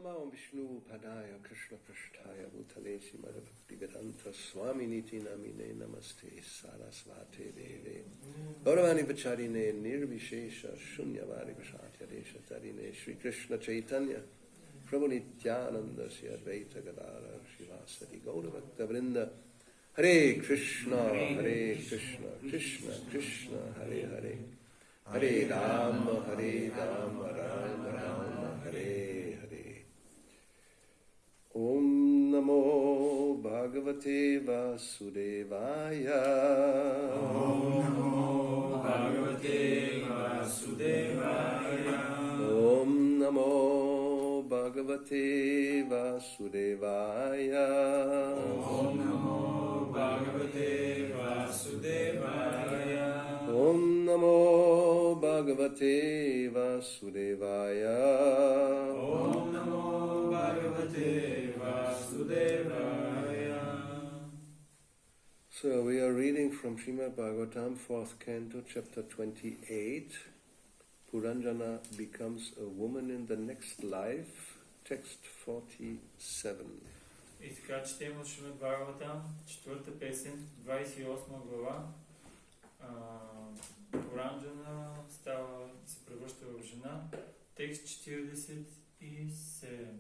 Namo Vishnu Padaya Krishna Prasthaya Bhutale Srimad Bhakti-vedanta Swaminiti Namine Namaste Sarasvate Deve Gauravani Vacharine Nirvishesha Shunyavadi Vashatya Desha Tarine Shri Krishna Chaitanya Prabhu Nityananda Sri Advaita Gadara Shivasati Gauravakta Vrinda Hare Krishna Krishna Krishna Hare Hare Hare Rama Rama Rama Hare Hare Om Namo Bhagavate Vasudevaya Om Namo Bhagavate Vasudevaya Om Namo Bhagavate Vasudevaya Om Namo Bhagavate Vasudevaya Om Namo Bhagavate Vasudevaya Om Namo Bhagavate Vasudevaya. So we are reading from Srimad Bhagavatam, 4th canto, chapter 28. Puranjana becomes a woman in the next life, text 47. И така четем от Шримад Бхагаватам, 4-та песен, 28 глава. Пуранджана се превръща в жена. Текст 47.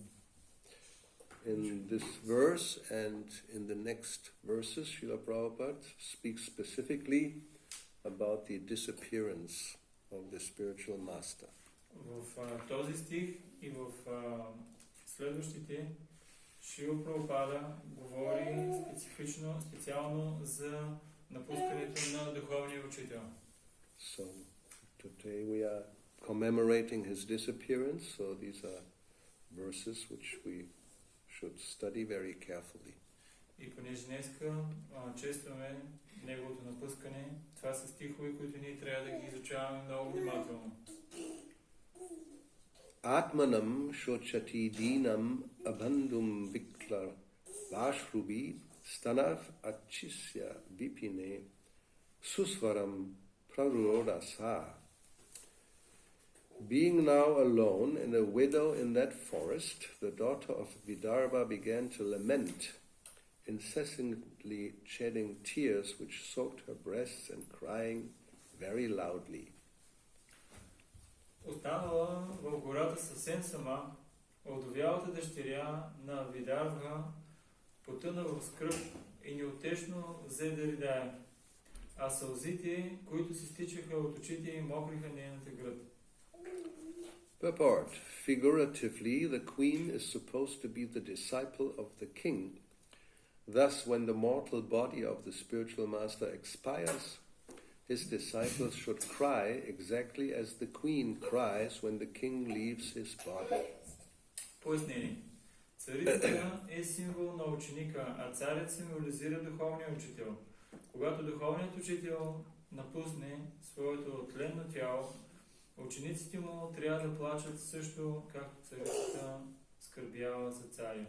In this verse and in the next verses, Srila Prabhupada speaks specifically about the disappearance of the spiritual master. В този стих и в следващите Шрила Прабхупада говори специално за напускането на духовния учител. So today we are commemorating his disappearance, so these are verses which we should study very carefully. И понеже днеска честваме неговото напускане, това са стихове, които ние трябва да ги изучаваме много внимателно. Atmanam shochati dinam abandum vikla vashrubi stanav achisya vipine susvaram prarodasa. Being now alone and a widow in that forest, the daughter of Vidarbha began to lament, incessantly shedding tears which soaked her breasts and crying very loudly. Останала в гората съвсем сама, овдовялата дъщеря на Видарва потъна в скръб и неутешно взе да ридае, а сълзите, които се стичаха от очите й, мокриха нейната гръд. Purport. Figuratively, the queen is supposed to be the disciple of the king. Thus, when the mortal body of the spiritual master expires, his disciples should cry exactly as the queen cries when the king leaves his body. Пояснение. Царицата е символ на ученика, а царят символизира духовния учител. Когато духовният учител напусне своето тленно тяло, учениците му трябва да плачат също, както царицата скърбява за царя.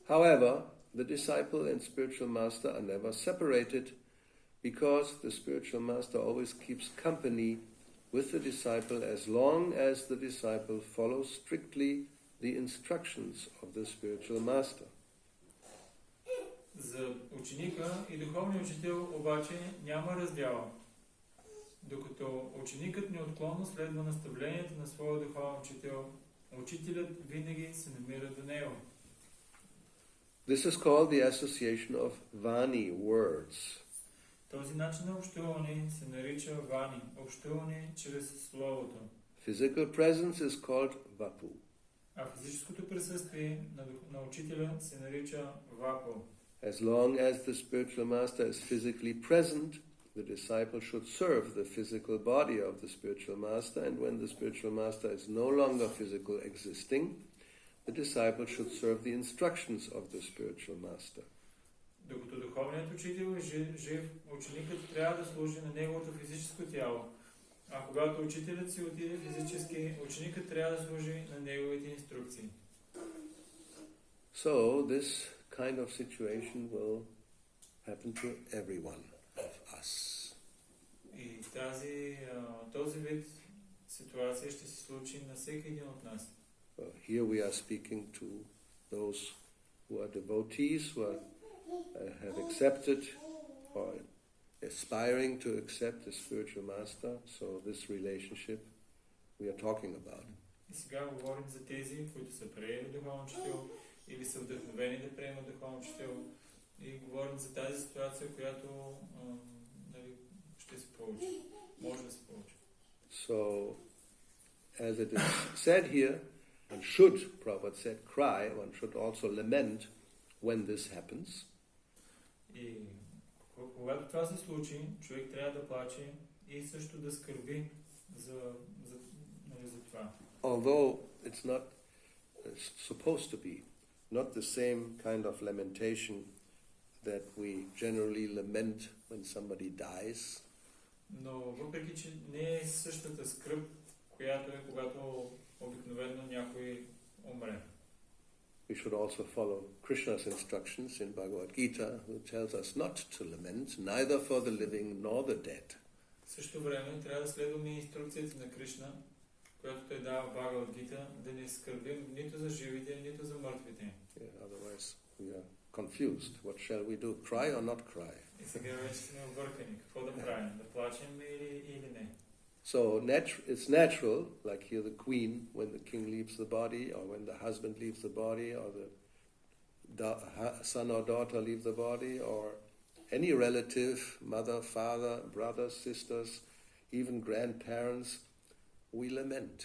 However, the disciple and spiritual master are never separated, because the spiritual master always keeps company with the disciple as long as the disciple follows strictly the instructions of the spiritual master. За ученика и духовния учител обаче няма раздяла. Докато ученикът неотклонно следва наставленията на своя духовен учител, учителят винаги се намира до него. This is called the association of Vani words. Този начин на общуване се нарича вани, общуване чрез словото. Physical presence is called Vapu. А физическото присъствие на учителя се нарича вапо. As long as the spiritual master is physically present, the disciple should serve the physical body of the spiritual master, and when the spiritual master is no longer physical existing, the disciple should serve the instructions of the spiritual master. Докато духовният учител е жив, ученикът трябва да служи на неговото физическо тяло. А когато учителят си отиде физически, ученикът трябва да служи на неговите инструкции. So this kind of situation will happen to every one of us. И този вид ситуация ще се случи на всеки един от нас. Here we are speaking to those who are devotees, who have accepted or aspiring to accept the spiritual master. So this relationship we are talking about. И сега говорим за тези, които са приели духовен учител или са вдъхновени да приемат духовен учител. И говорим за тази ситуация, която нали, ще се получи. Може да се получи. So, as it is said here, one should, Prabhupada said, cry, one should also lament when this happens. И когато това се случи, човек трябва да плаче и също да скърби за това. Although it's not supposed to be, not the same kind of lamentation that we generally lament when somebody dies. Но въпреки, че не е същата скръб, която е когато обикновено някой умре. We should also follow Krishna's instructions in Bhagavad Gita, who tells us not to lament, neither for the living nor the dead. В същото време трябва да следваме инструкцията на Кришна, която той дава в Бхагавад Гита, да не скърбим нито за живите, нито за мъртвите. Yeah, otherwise we are confused. What shall we do? Cry or not cry? И сега вече сме объркани. Какво да правим? Да плачем или не? So it's natural, like here the queen, when the king leaves the body, or when the husband leaves the body, or the son or daughter leave the body, or any relative, mother, father, brothers, sisters, even grandparents, we lament.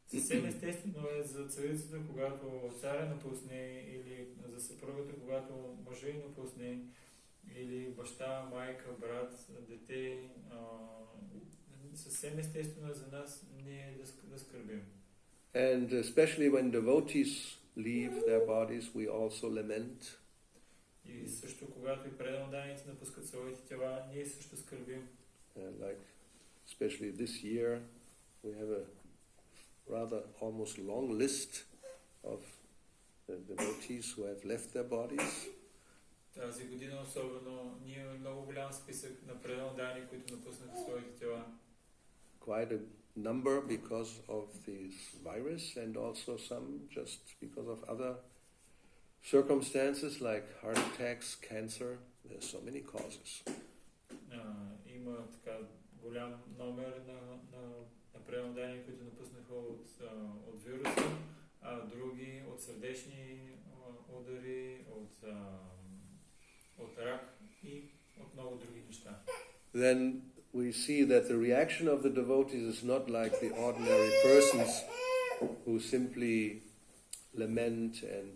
Съвсем естествено е за царицата, когато царя напусне, или за съпругата, когато мъжа напусне, или баща, майка, брат, дете. Съвсем естествено е за нас ние да скърбим. And especially when devotees leave their bodies, we also lament. И също когато и преданданици напускат своите тела, ние също скърбим. Like especially this year, we have a rather almost long list of the devotees who have left their bodies. Тази година особено ние имаме много голям списък на преданданици, които напуснаха своите тела. Quite a number because of this virus and also some just because of other circumstances like heart attacks, cancer. There are so many causes. Има така голям номер на преданданици, които напуснаха от вируса, а други от сърдечни удари, от рак и от много други неща. Then we see that the reaction of the devotees is not like the ordinary persons who simply lament and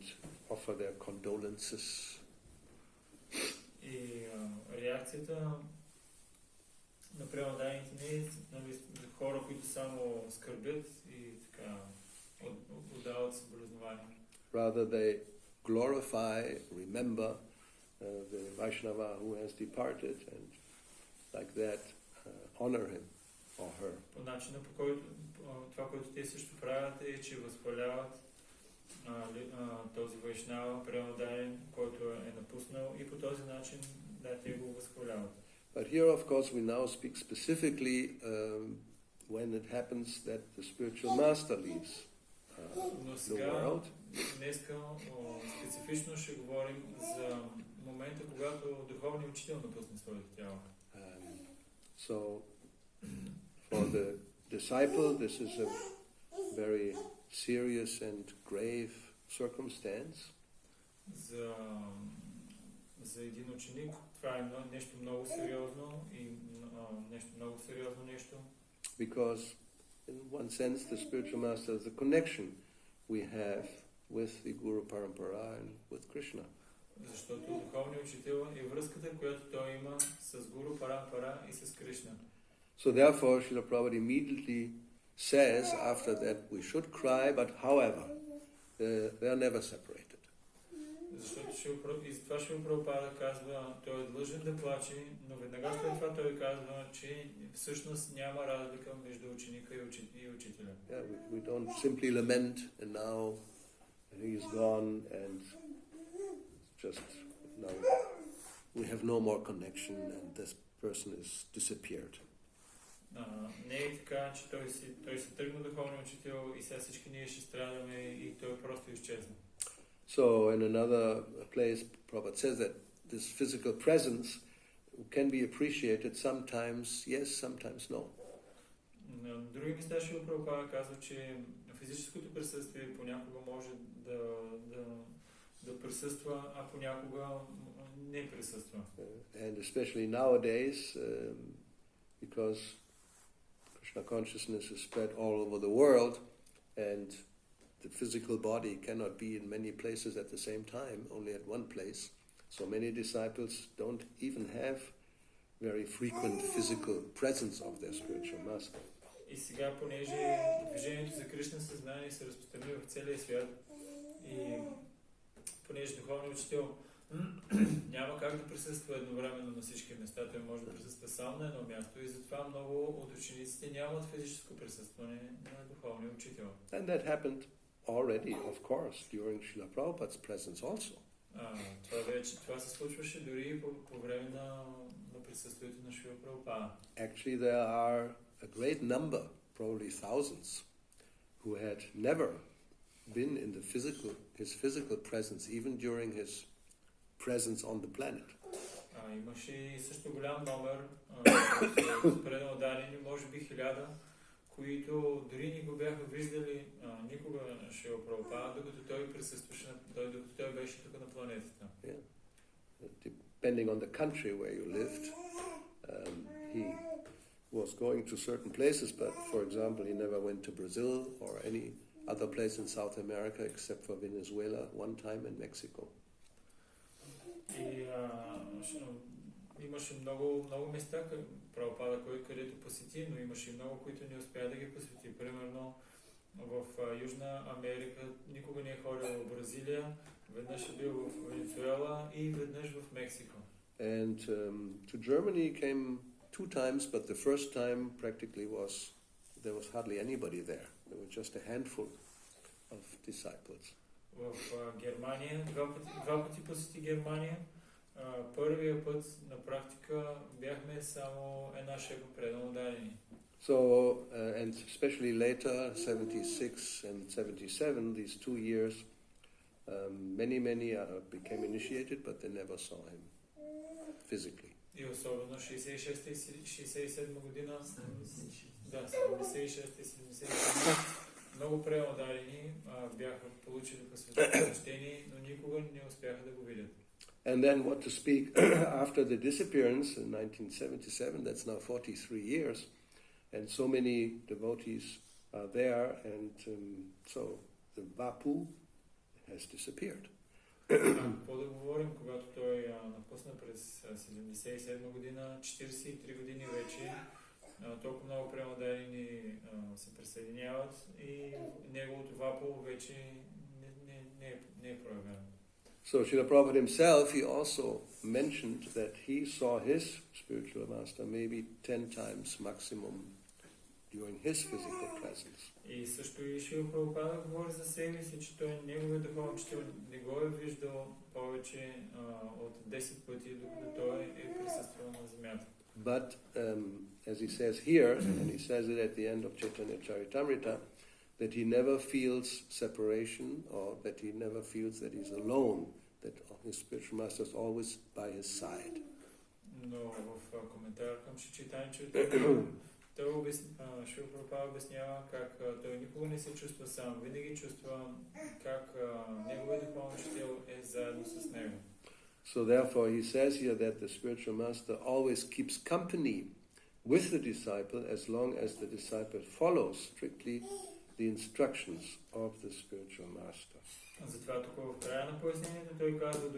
offer their condolences. И реакцията на преданданици не е за хора, които само скърбят и така отдават съболезнования. Rather they glorify, remember the Vaishnava who has departed and like that honor him or her. По начина, по който това, което те също правят, е, че възхваляват този Вайшнава, предандаин, който е напуснал, и по този начин да те го възхваляват. But here, of course, we now speak specifically when it happens that the spiritual master leaves the world. Днеска специфично ще говорим за момента, когато духовният учител напусне своите тела. So, for the disciple, this is a very serious and grave circumstance. За един ученик това е нещо много сериозно и нещо много сериозно нещо. Because in one sense the spiritual master is the connection we have with the Guru Parampara and with Krishna. Защото духовният учител е връзката, която той има с Гуру Парампара и с Кришна. So therefore Srila Prabhupada immediately says after that we should cry, but however, they are never separated. Защото това Шрила Прабхупада казва, той е длъжен да плаче, но веднага след това той казва, че всъщност няма разлика между ученика и учителя. Yeah, we don't simply lament and now he is gone and just now we have no more connection and this person is disappeared. Не е така, че той се тръгна духовния учител и сега всички ние ще страдаме и той просто изчезна. So in another place, Prabhupada says that this physical presence can be appreciated sometimes yes, sometimes no. На други места Шрила Прабхупада казва, че физическото присъствие понякога може да присъства, а понякога не присъства. And especially nowadays, because Krishna consciousness is spread all over the world, and the physical body cannot be in many places at the same time, only at one place. So many disciples don't even have very frequent physical presence of their spiritual master. И сега, понеже движението за Кришна съзнание се разпространи в целия свят и понеже духовният учител няма как да присъства едновременно на всички места, той може да присъства само на едно място и затова много от учениците нямат физическо присъстване на духовния учител. And that happened already, of course, during Srila Prabhupada's presence also. Това се случваше дори по време на присъствието на Шрила Прабхупада. Actually, there are a great number, probably thousands, who had never been in his physical presence, even during his presence on the planet. Имаше също голям номер предано дадени, може би 1000, които дори не го бяха виждали никога Шрила Прабхупада, докато той присъстваше, докато той беше тук на планетата. Yeah. Depending on the country where you lived, he was going to certain places, but for example, he never went to Brazil or any other place in South America except for Venezuela, one time in Mexico. И имаше много места, Прабхупада, където посети, но имаше и много, които не успя да ги посети. Примерно в Южна Америка никога не е ходил в Бразилия, веднъж е бил в Венецуела и веднъж в Мексико. And to Germany came 2 times, but the first time practically there was hardly anybody there. There were just a handful of disciples. В Германия, два пъти посети Германия. Първия път на практика бяхме само една шепа предано дадени. So, and especially later, 76 and 77, these 2 years, many became initiated, but they never saw him physically. И особено 66 и 67 година, 76 и 77, много преодадени бяха получили посвещение, но никога не успяха да го видят. And then what to speak after the disappearance in 1977, that's now 43 years, and so many devotees are there, and so the Vapu has disappeared. Какво да говорим, когато той напусна през 77 година, 43 години вече, толкова много преодадени се присъединяват и неговото Вапу вече не е проявено. So Srila Prabhupada himself, he also mentioned that he saw his spiritual master maybe 10 times maximum during his physical presence. И също и Шрила Прабхупада говори за себе си, че той неговият духовен учител не го е виждал повече от 10 пъти, докато той е присъствал на земята. But as he says here, and he says it at the end of Chaitanya Charitamrita, that he never feels separation, or that he never feels that he's alone, that his spiritual master is always by his side. Но в коментар към Чайтanya Шрила Прабхупада обяснява как той никога не се чувства сам, винаги чувства как неговият духовен учител е заедно с него. So therefore he says here that the spiritual master always keeps company with the disciple as long as the disciple follows strictly the instructions of the spiritual master. Затова тук в края на пояснението той казва,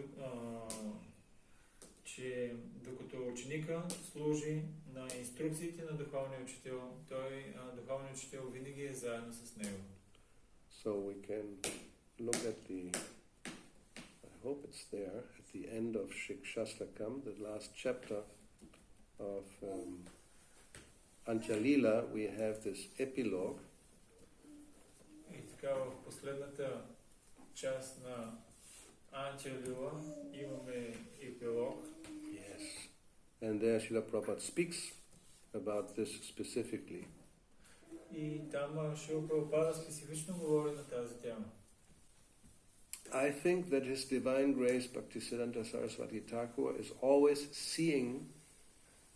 че докато ученика служи на инструкциите на духовния учител, духовният учител винаги е заедно с него. So we can look at I hope it's there, at the end of Shikshastakam, the last chapter of Antya-lila, we have this epilogue. И така в последната част на Antya-lila имаме епилог. Yes. And there Srila Prabhupada speaks about this specifically. И там Шрила Прабхупада специфично говори на тази тема. I think that His Divine Grace Bhaktisiddhanta Saraswati Thakur is always seeing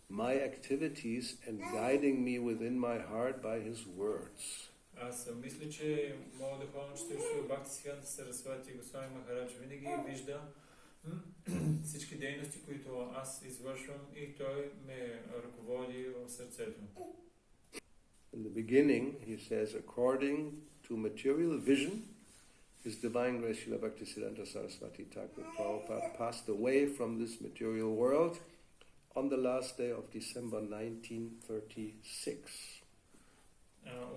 my activities and guiding me within my heart by His words. Аз мисля, че моят духовен учител Шрила Бхактисидханта Сарасвати Госвами Махарадж винаги вижда всички дейности, които аз извършвам и той ме ръководи в сърцето. In the beginning, he says, according to material vision, His Divine Grace Srila Bhaktisiddhanta Saraswati Thakur Prabhupada passed away from this material world on the last day of December 1936.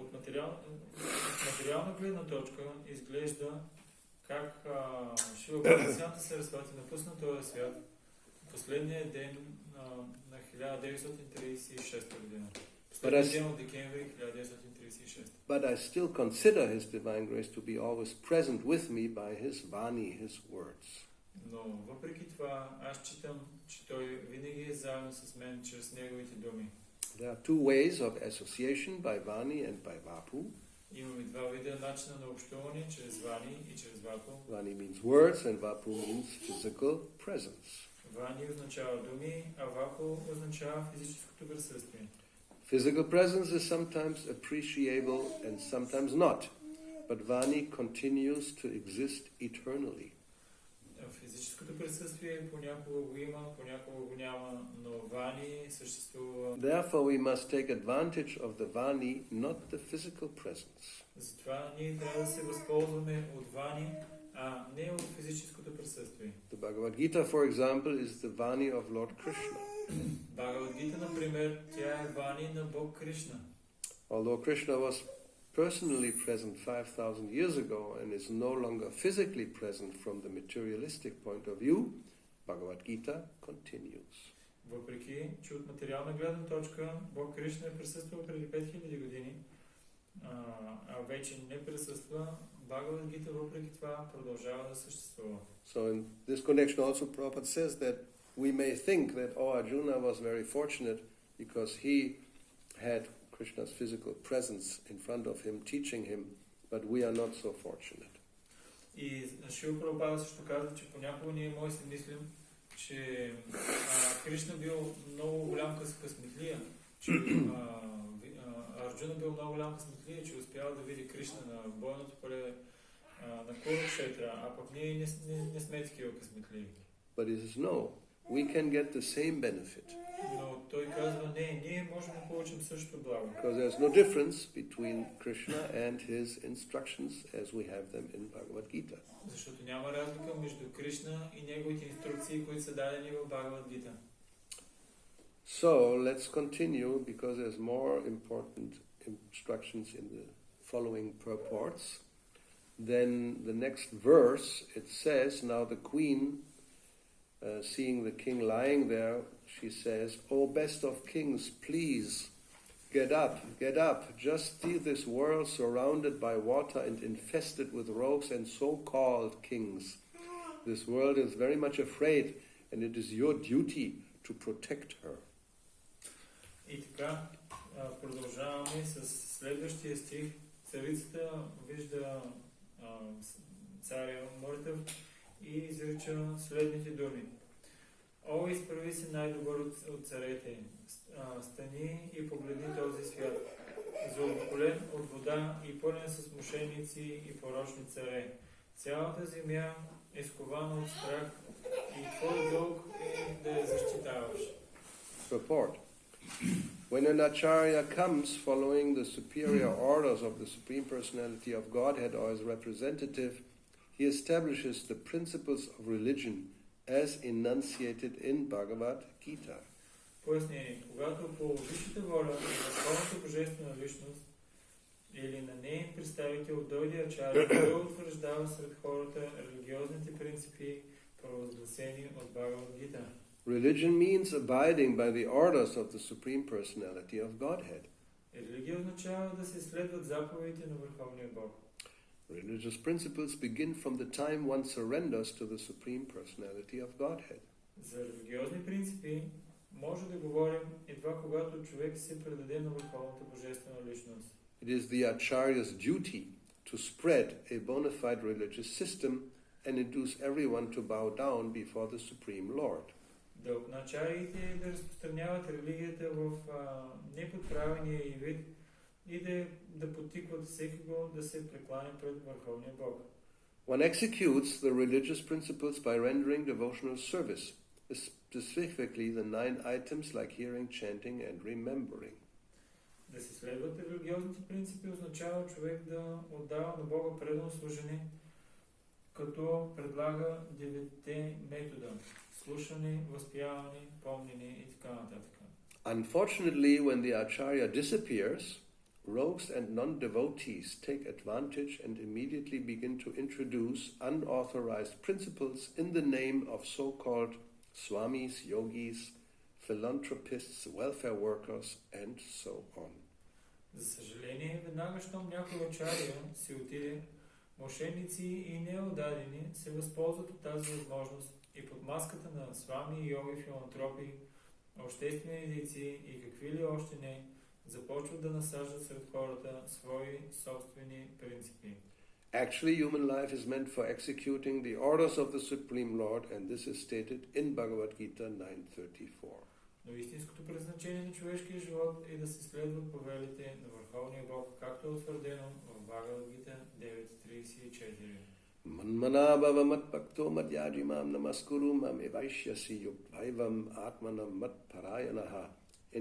От материална гледна точка изглежда как Шрила Бхактисидханта Сарасвати напусна този свят последния ден на 1936 година. Последния ден от декември 1936. But I still consider His Divine Grace to be always present with me by His Vani, His words. Но въпреки това, аз считам, че той винаги е заедно с мен чрез неговите думи. There are two ways of association, by Vani and by Vapu. Имаме два вида начина на общуване, чрез Вани и чрез Вапу. Vani means words and Vapu means physical presence. Вани означава думи, а Вапу означава физическото присъствие. Physical presence is sometimes appreciable and sometimes not, but Vani continues to exist eternally. Физическото присъствие понякога го има, понякога го няма, но Вани съществува. Therefore we must take advantage of the Vani, not the physical presence. Затова ние трябва да се възползваме от Вани, а не от физическото присъствие. The Bhagavad Gita, for example, is the Vani of Lord Krishna. Бхагавад Гита, например, тя е Вани на Бог Кришна. Although Krishna was personally present 5,000 years ago and is no longer physically present from the materialistic point of view, Bhagavad Gita continues. Въпреки, че от материална гледна точка Бог Кришна е присъствал преди 5000 години, а вече не присъства, Бхагавад Гита въпреки това продължава да съществува. So in this connection also Prabhupada says that we may think that Arjuna was very fortunate because he had Krishna's physical presence in front of him, teaching him, but we are not so fortunate. И Шрила Прабхупада също казва, че понякога ние може да си мислим, че Кришна бил много голям късметлия, че Арджуна бил много голям късметлия, че успял да види Кришна на бойното поле на Курукшетра, а пък ние не сме такива късметливи. But it is no, we can get the same benefit. Но той казва, не, ние можем да получим същото благо. Because there's no difference between Krishna and his instructions as we have them in Bhagavad Gita. Защото няма разлика между Кришна и неговите инструкции, които са дадени в Бхагавад Гита. So let's continue because there's more important instructions in the following purports. Then the next verse, it says, now the queen, seeing the king lying there, she says, "O best of kings, please, get up. Just see this world surrounded by water and infested with rogues and so-called kings. This world is very much afraid, and it is your duty to protect her." И така, продължаваме с следващия стих. Царицата вижда царя мъртъв и изрича следните думи. О, изправи се най-добър от царете. Стани и погледни този свят. Заобиколен от вода и пълен с мошеници и порочни царе. Цялата земя е скована от страх и твой дълг е да я защитаваш. Report. When an acharya comes following the superior orders of the Supreme Personality of Godhead or as representative, he establishes the principles of religion as enunciated in Bhagavad Gita. Пояснение. Когато по висшата воля на Върховната Божествена личност или на нейн представител дойде ачаря, той утвърждава сред хората религиозните принципи, провъзгласени от Бхагавад Гита. Religion means abiding by the orders of the Supreme Personality of Godhead. Религия означава да се следват заповедите на Върховния Бог. Religious principles begin from the time one surrenders to the Supreme Personality of Godhead. За религиозни принципи може да говорим едва когато човек се предаде на върховната божествена личност. It is the Acharya's duty to spread a bona fide religious system and induce everyone to bow down before the Supreme Lord. Дълг на ачариите е да разпространяват религията в неподправения и вид и да подтикват всеки го да се прекланя пред Върховния Бог. One executes the religious principles by rendering devotional service, specifically the 9 items like hearing, chanting and remembering. Да се следват религиозните принципи означава човек да отдава на Бога предано служение, като предлага 9 метода – слушане, възпяване, помнене и така нататък. Unfortunately, when the Acharya disappears, rogues and non-devotees take advantage and immediately begin to introduce unauthorized principles in the name of so-called swamis, yogis, philanthropists, welfare workers, and so on. За съжаление, веднага щом някой ачария си отиде, мошенници и неотдадени се възползват от тази възможност и под маската на свами, йоги, филантропи, обществени дейци и какви ли още не, започват да насаждат сред хората свои собствени принципи. Actually, human life is meant for executing the orders of the Supreme Lord, and this is stated in Bhagavad Gita 9:34. Но истинското предназначение на човешкия живот е да се следват повелите на Върховния Бог, както е утвърдено в Бхагавад Гита 9.34. Manmanabhava matbhakto madhyajimam namaskuru mam evaishyasi yuktvaivam atmanam matparayanaha.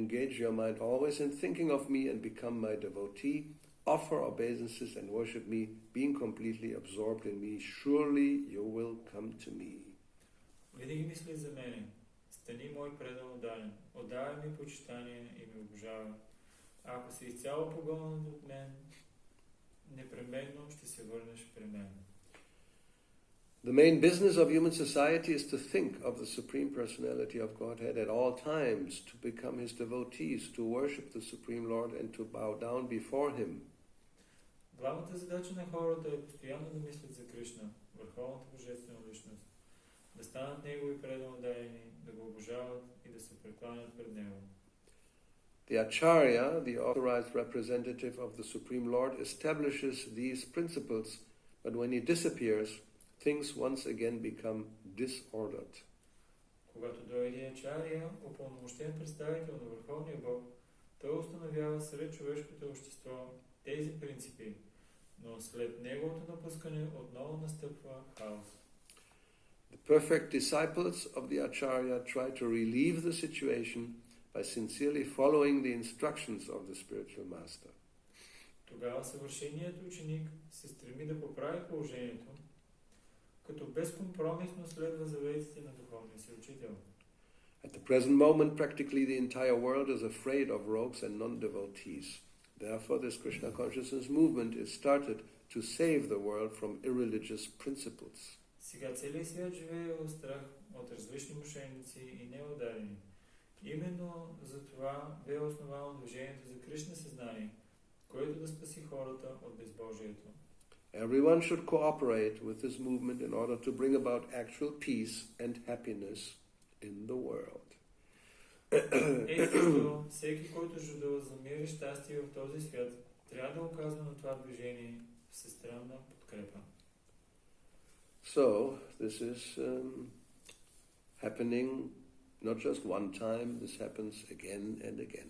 Engage your mind always in thinking of me and become my devotee. Offer obeisances and worship me, being completely absorbed in me. Surely you will come to me. Винаги мисли за мене. Стани мой предан отдаден. Отдавай ми почитание и ми обожавай. Ако си изцяло погълнат от мен, непременно ще се върнеш при мен. The main business of human society is to think of the Supreme Personality of Godhead at all times, to become His devotees, to worship the Supreme Lord and to bow down before Him. Главната задача на хората е постоянно да мислят за Кришна, Върховната божествена личност, да станат Негови предан отдадени, да го обожават и да се прекланят пред Него. The Acharya, the authorized representative of the Supreme Lord, establishes these principles, but when he disappears, things once again become disordered. Когато дойде ачария, упълномощен представител на Върховния Бог, той установява сред човешкото общество тези принципи, но след неговото напускане отново настъпва хаос. The perfect disciples of the Acharya try to relieve the situation by sincerely following the instructions of the spiritual master. Тогава съвършеният ученик се стреми да поправи положението, като безкомпромисно следва заветите на духовния си учител. At the present moment, practically the entire world is afraid of rogues and non-devotees. Therefore, this Krishna consciousness movement is started to save the world from irreligious principles. Сега целият свят живее в страх от различни мошенници и неотдадени. Именно за това бе основано движението за Кришна съзнание, което да спаси хората от безбожието. Everyone should cooperate with this movement in order to bring about actual peace and happiness in the world. Ето, всеки, който жадува за мир и щастие в този свят, трябва да оказва на това движение всестранна подкрепа. So, this is happening not just one time, this happens again and again.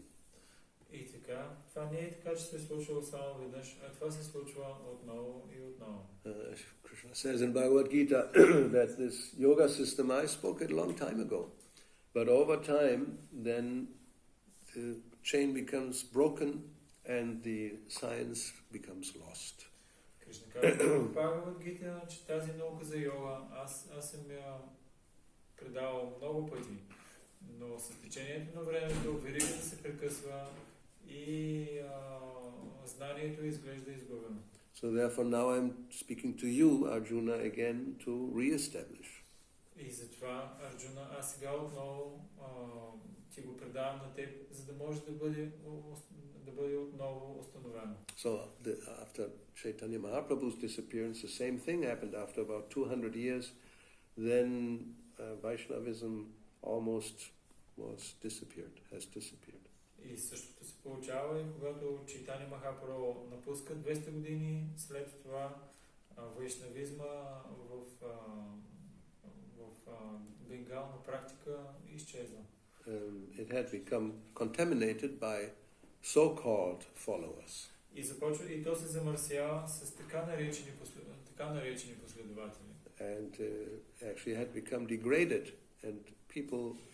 И така, това не е така, че се е случило само веднъж, а това се случва отново и отново. Krishna says in Bhagavad Gita that this yoga system, I spoke it a long time ago, but over time then the chain becomes broken and the science becomes lost. Кришна казва в Бхагавад Гита, че тази наука за йога, аз съм я предавал много пъти, но с течението на времето веригата се прекъсва и знанието изглежда изгубено. So therefore now I'm speaking to you, Arjuna, again to re-establish. И затова, Арджуна, аз сега отново ти го предавам на теб, за да може да бъде отново установено. So after Chaitanya Mahaprabhu's disappearance, the same thing happened after about 200 years. Then Vaishnavism almost has disappeared. И същото се получава и когато Чайтания Махапрабху напуска 200 години след това вайшнавизма в Бенгал на практика изчезва. It had become contaminated by so-called followers. И то се замърсява с така наречени последователи. And actually had become degraded, and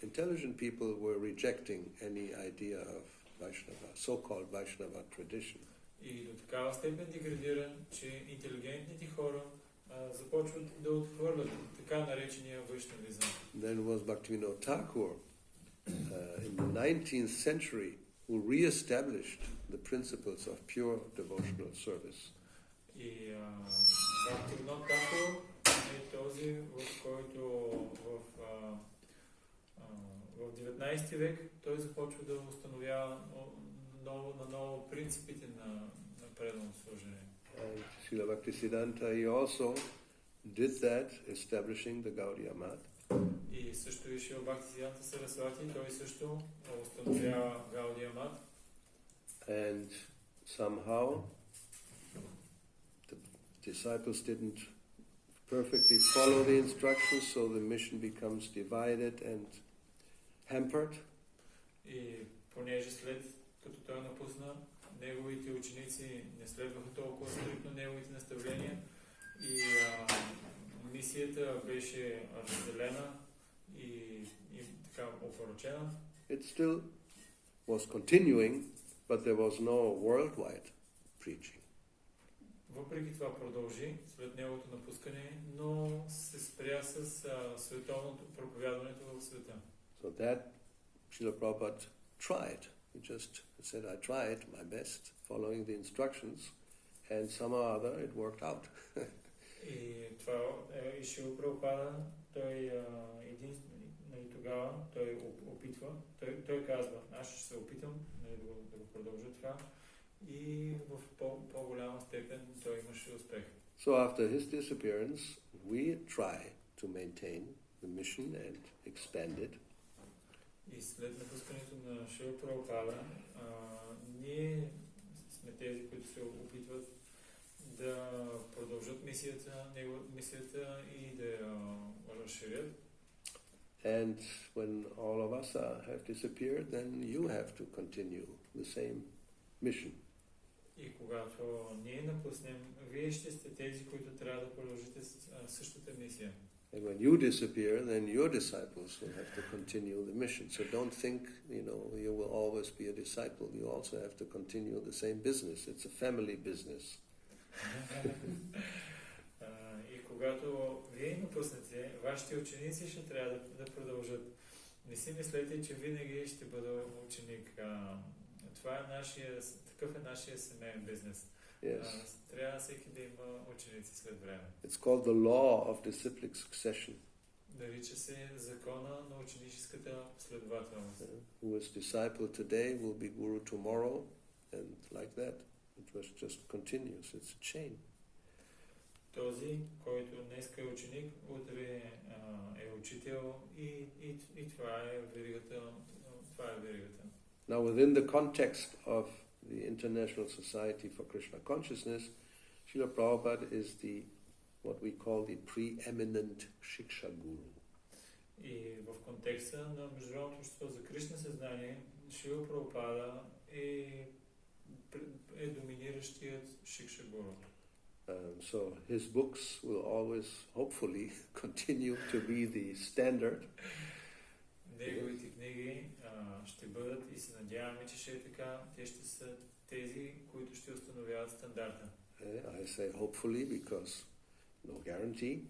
intelligent people were rejecting any idea of Vaishnava, so-called Vaishnava tradition. И до такава степен деградиран, че интелигентните хора започват да отхвърлят така наречения вайшнавизъм. Then was Bhaktivinoda Thakur in the 19th century who re-established the principles of pure devotional service. И Bhaktivinoda Thakur е този, в който в 19 век той започва да установява наново принципите на преданото служение. And Srila Bhaktisiddhanta, he also did that, establishing the Gaudiya Math. И също и Шрила Бхактисиданта Сарасвати, той също установява Гаудия Мат. And somehow the disciples didn't perfectly follow the instructions, so the mission becomes divided and hampered. И понеже след като той напусна, неговите ученици не следваха толкова стриктно неговите наставления и мисията беше разделена и така опорочена. It still was continuing, but there was no worldwide preaching. Въпреки това продължи след неговото напускане, но се спря с световното проповядването в света. So that Srila Prabhupada tried. He just said, I tried my best, following the instructions, and somehow or other it worked out. И това и Шрила Прабхупада, той тогава той опитва, той казва, аз ще се опитам да го продължа това и в по-голяма степен той имаше успех. So after his disappearance, we try to maintain the mission and expand it. И след напускането на Шрила Прабхупада, ние сме тези, които се опитват да продължат мисията и да я разширят. And when all of us have disappeared, then you have to continue the same mission. И когато ние напуснем, вие ще сте тези, които трябва да продължите същата мисия. And when you disappear, then your disciples will have to continue the mission. So don't think, you will always be a disciple. You also have to continue the same business. It's a family business. И когато вие напуснете, вашите ученици ще трябва да продължат. Не си мислете, че винаги ще бъда ученик. Това е такъв е нашия семейен бизнес. Yes. Трябва всеки да има ученици след време. It's called the law of disciplic succession. Нарича се закона на ученическата последователност. Who is disciple today will be guru tomorrow, and like that. It just continues. It's a chain. Този, който днес е ученик, утре е учител и това е веригата. Now, within the context of the International Society for Krishna Consciousness, Srila Prabhupada is what we call the preeminent Shiksha Guru. И в контекста на Международното общество за Кришна съзнание, Шрила Прабхупада е доминиращият Шикша Гуру. So his books will always, hopefully, continue to be the standard. Неговите книги ще бъдат и се надяваме, че ще е така. Те ще са тези, които ще установяват стандарта. I say hopefully because no guarantee.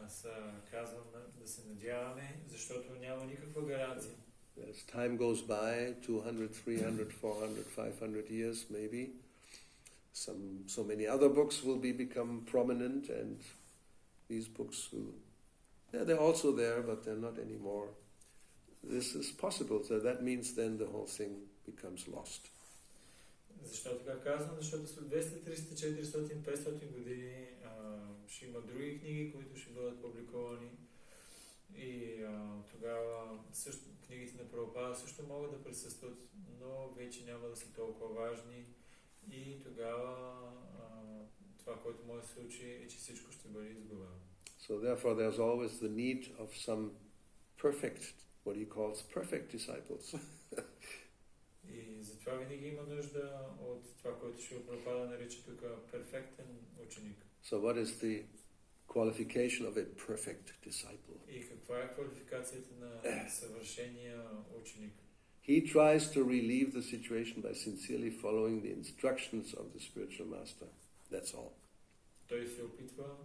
Аз казвам да се надяваме, защото няма никаква гаранция. As time goes by, 200, 300, 400, 500 years maybe, so many other books will become prominent, and these books will, they're also there, but they're not anymore. This is possible, so that means then the whole thing becomes lost. Защо така казвам? Защото след 200, 300, 400, 500 години ще има други книги, които ще бъдат публикувани И тогава също книгите на Прабхупада също могат да присъстват, но вече няма да са толкова важни. И тогава това, което може да се случи, е, че всичко ще бъде изгубено. So therefore there's always the need of some perfect, what he calls perfect disciples. И затова винаги има нужда от това, което Шрила Прабхупада нарича тук перфектен ученик. So what is the qualification of a perfect disciple? И каква е квалификацията на съвършения ученик? He tries to relieve the situation by sincerely following the instructions of the spiritual master. That's all. Той се опитва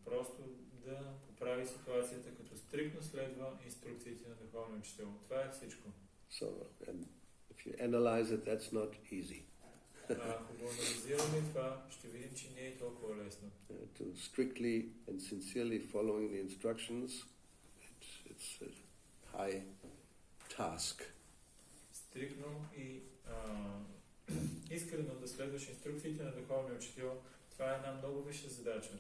просто да поправи ситуацията, като стриктно следва инструкциите на духовния учител. Това е всичко. So, and if you analyze it, that's not easy. Ако го анализираме това, ще видим, че не е толкова лесно. To strictly and sincerely following the instructions, it's a high task. Стриктно и искрено да следваш инструкциите на духовния учител, това е една много висша задача.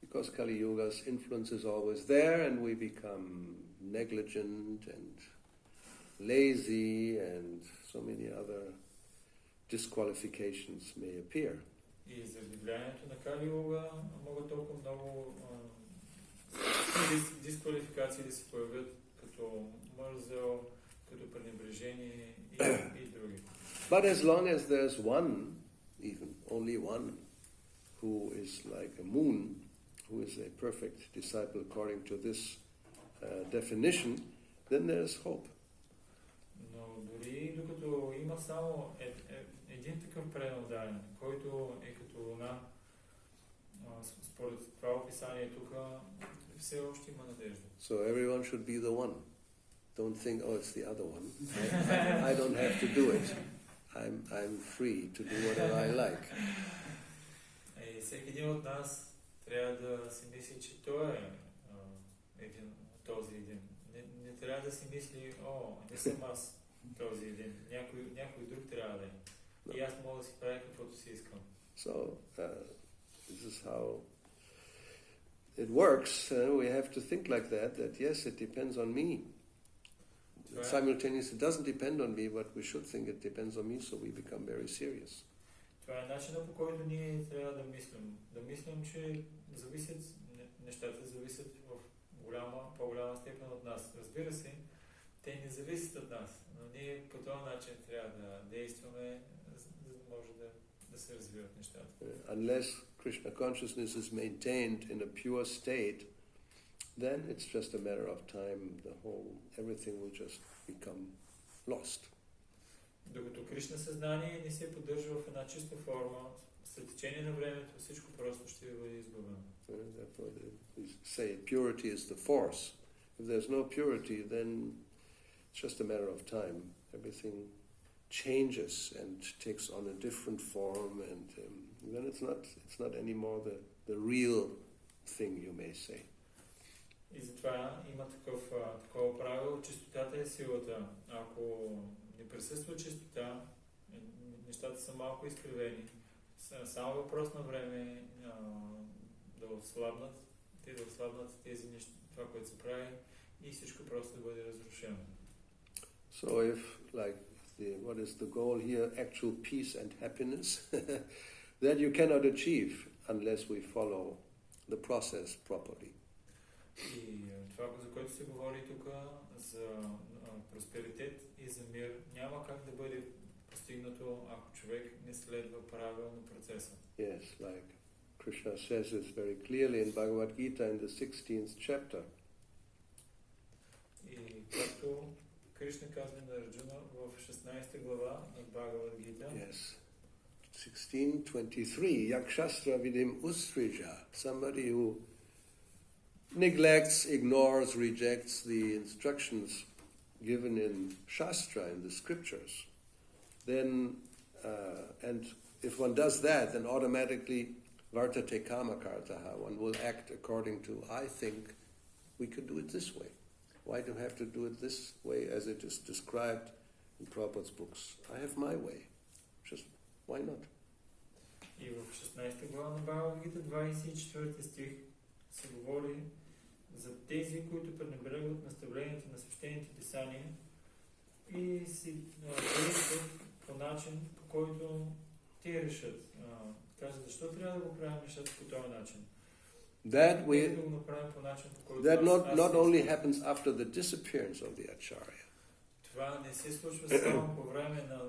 Because Kali Yuga's influence is always there and we become negligent and lazy and so many other disqualifications may appear. И заради влиянието на Кали Юга могат толкова много дисквалификации да се появят, като мързел, като пренебрежение и други. But as long as there's one, even only one, who is like a moon, who is a perfect disciple according to this definition, then there's hope. Но дори докато има само един такъв предан, който е като луна, според това описание тук, все още има надежда. So everyone should be the one. Don't think, oh, it's the other one. I don't have to do it. I'm free to do whatever I like. И всеки един от нас трябва да си мисли, че той е този един. Не трябва да си мисли, не съм аз този един. Някой друг трябва да е. И аз мога да си правя каквото си искам. So, this is how it works. We have to think like that yes, it depends on me. Simultaneously, it doesn't depend on me, but we should think it depends on me, so we become very serious. Това е начинът, по който ние трябва да мислим. Да мислим, че нещата зависят в по-голяма степен от нас. Разбира се, те не зависят от нас, но ние по този начин трябва да действаме, за да може да се развиват нещата. Unless Krishna consciousness is maintained in a pure state, then it's just a matter of time. Everything will just become lost. Докато Кришна съзнание не се поддържа в една чиста форма, след течение на времето всичко просто ще бъде изгубено. Therefore, we say purity is the force. If there's no purity, then it's just a matter of time. Everything changes and takes on a different form, and then it's not anymore the real thing, you may say. И затова има такова правило, чистотата е силата. Ако не присъства чистота, нещата са малко изкривени. Само въпрос на време да отслабнат тези неща, това, което се прави, и всичко просто да бъде разрушено. So if, like, what is the goal here? Actual peace and happiness, that you cannot achieve unless we follow the process properly. И това, за което се говори тук, за просперитет и за мир, няма как да бъде постигнато, ако човек не следва правилно процеса. Yes, like Krishna says this very clearly in Bhagavad Gita in the 16th chapter. И както Кришна казва на Арджуна в 16 глава на Бхагавад Гита. Yes. 16:23. Yakshastra vidim usrija. Somebody who neglects, ignores, rejects the instructions given in Shastra, in the scriptures, then, and if one does that, then automatically vartate kamakartaha, one will act according to, I think we could do it this way. Why do I have to do it this way as it is described in Prabhupada's books? I have my way. Just, why not? И в 16 глава на Бхагавад Гита, 24 стих, се говори за тези, които пренебрегват наставленията на свещените писания и си действат по начин, по който те решат. Казват, защо трябва да го правим нещата по този начин? That not only happens after the disappearance of the acharya. Това не се случва само по време на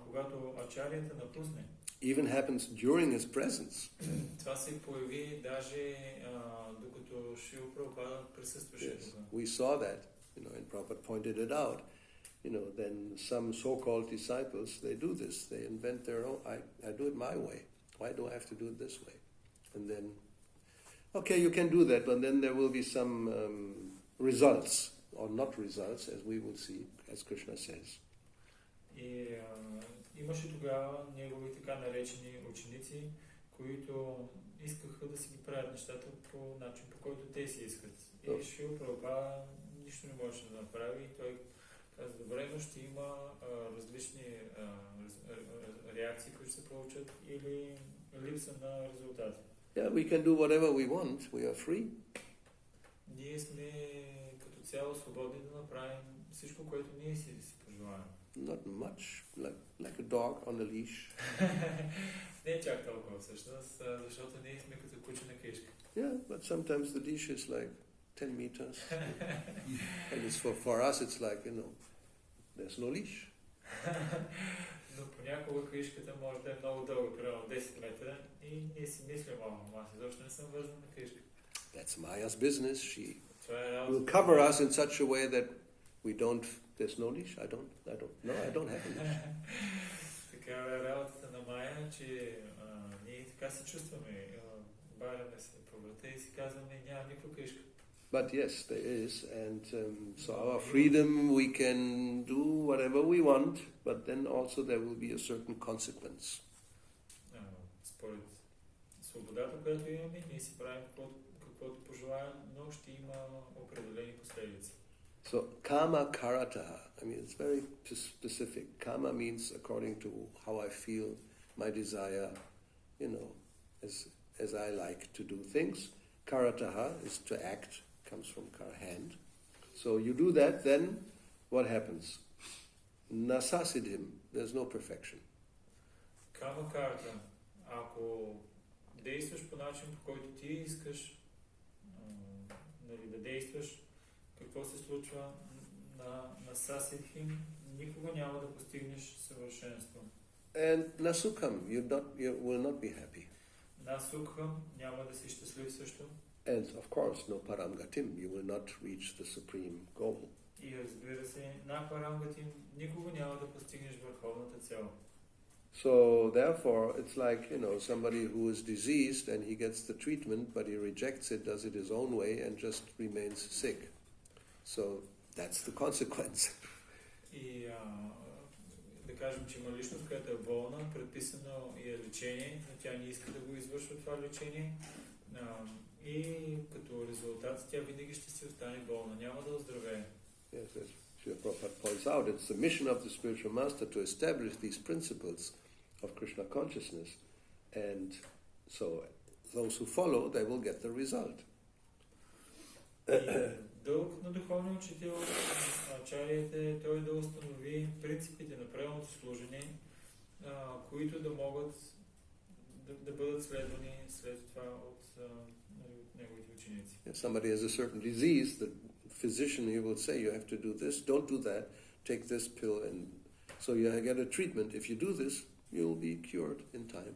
когато ачарията напусне. Even happens during his presence. Това се появи даже докато Шрила Прабхупада присъстваше тук. We saw that, and Prabhupada pointed it out. Then some so-called disciples, they do this. They invent their own. I do it my way. Why do I have to do it this way? And then, okay, you can do that, but then there will be some results, or not results, as we will see, as Krishna says. И имаше тогава негови така наречени ученици, които искаха да си ги правят нещата по начин, по който те си искат. И Шрила Прабхупада нищо не можеше да направи. И той каза, добре, но ще има различни реакции, които се получат, или липса на резултати. Yeah, we can do whatever we want. We are free. Ние сме като цяло свободни да направим всичко, което ние си пожелаем. Not much, like a dog on a leash. Не чак толкова всъщност, защото ние сме като куче на кишка. Yeah, but sometimes the leash is like 10 meters. And it's for us it's like, there's no leash. Но понякога кишката може да е много дълга, примерно 10 метра, и ние си мислим, аз изобщо не съм вързан на кишка. That's Maya's business. She will will cover us in such a way that we don't. There's no leash. I don't have a leash. Така е работата на Майя, че ние така се чувстваме. Баряме се по врата и си казваме, няма никаква кишка. But yes, there is, and so our freedom, we can do whatever we want, but then also there will be a certain consequence. Според свободата, която имаме, ние си правим каквото пожелаем, но ще има определени последици. So kama karataha, it's very specific. Kama means according to how I feel, my desire, as I like to do things. Karataha is to act, comes from hand. So you do that, then what happens? Nasasiddhim, there's no perfection. Kama karata, ако действаш по начин, по който ти искаш да действаш, какво се случва на Сасидхим, никога няма да постигнеш съвършенство. And nasukam, you will not be happy. На сукхам няма да си щастлив също. And of course, no paramgatim, you will not reach the supreme goal. И разбира се, на парамгатим никога няма да постигнеш върховната цел. So therefore, it's like, somebody who is diseased and he gets the treatment, but he rejects it, does it his own way, and just remains sick. So that's the consequence. И да кажем, че има личност, която е болна, предписано е лечение, но тя не иска да го извършва това лечение. И като резултат тя винаги ще си остане болна, няма да оздравее. Yes, as Srila Prabhupada points out, it's the mission of the spiritual master to establish these principles of Krishna consciousness, and so those who follow, they will get the result. Дълг на духовния учител, ачарията, той да установи принципите на правилното служение, които да могат да бъдат следвани след това от неговите ученици. If somebody has a certain disease, the physician, he will say, you have to do this, don't do that, take this pill, and so you get a treatment. If you do this, you will be cured in time.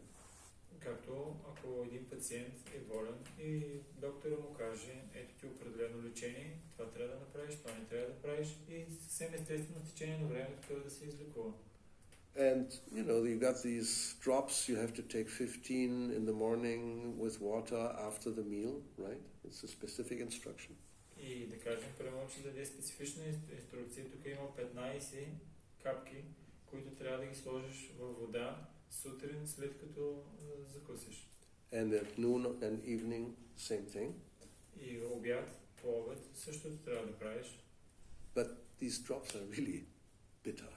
Както ако един пациент е болен и доктора му каже, ето ти определено лечение, това трябва да направиш, това не трябва да правиш, и съвсем естествено в течение на времето той да се излекува. And, you got these drops you have to take 15 in the morning with water after the meal, right? It's a specific instruction. И да кажем, прямо, че даде специфична инструкция. Тук има 15 капки, които трябва да ги сложиш във вода сутрин, след като закусиш. And at noon and evening, same thing. И обяд, по обед, същото трябва да правиш. But these drops are really bitter.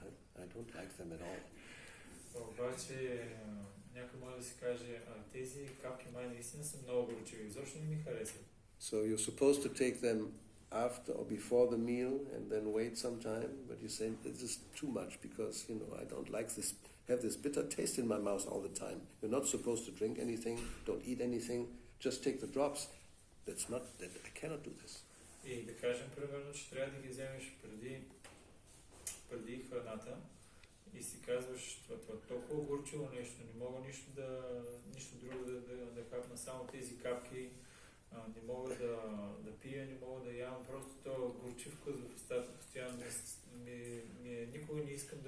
I don't like them at all. Обаче, някой може да си каже, тези капки май наистина са много горчиви, изобщо не ми харесват. So you're supposed to take them after or before the meal and then wait some time, but you say this is too much because I don't like this, have this bitter taste in my mouth all the time. You're not supposed to drink anything, don't eat anything, just take the drops. I cannot do this. И да кажем, примерно, че трябва да ги вземеш преди храната и си казваш, това толкова горчиво нещо, не мога нищо друго да хапна, само тези капки, не мога да пия, не мога да ям, просто това горчив вкус в устата постоянно никога не искам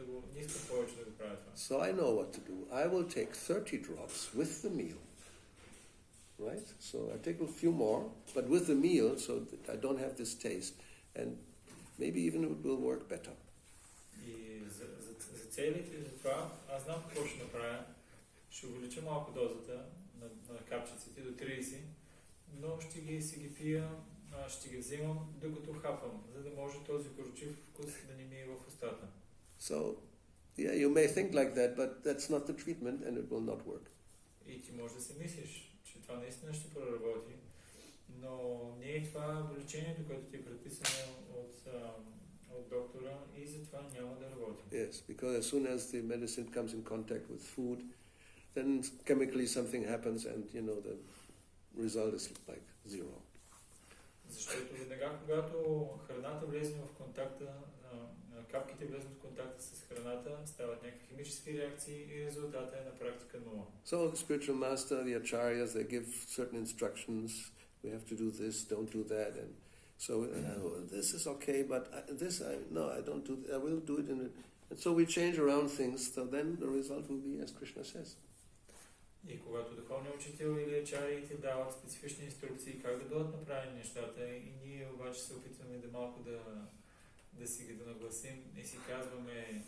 повече да го правя това. So I know what to do. I will take 30 drops with the meal. Right? So I take a few more, but with the meal, so that I don't have this taste. And maybe even it will work better. И за целите, за това, аз знам какво ще направя. Ще увелича малко дозата на капчиците до 30, но ще си ги пия, ще ги взимам докато хапам, за да може този горчив вкус да не ми е в устата. So, yeah, you may think like that, but that's not the treatment and it will not work. И ти може да си мислиш, че това наистина ще проработи, но не е това лечението, което ти е предписано от доктора и затова няма да работи. Yes, because as soon as the medicine comes in contact with food, then chemically something happens and the result is like zero. Защото веднага, когато храната влезе в контакта, капките влезнат в контакта с храната, стават някакви химически реакции и резултата е на практика 0. So the spiritual master, the acharyas, they give certain instructions. We have to do this, don't do that, and so this is okay, but I don't do. I will do it and so we change around things. So then the result will be as Krishna says. И когато духовният учител или ачариите дават специфични инструкции как да бъдат направени нещата, и ние обаче се опитваме малко да си ги нагласим и си казваме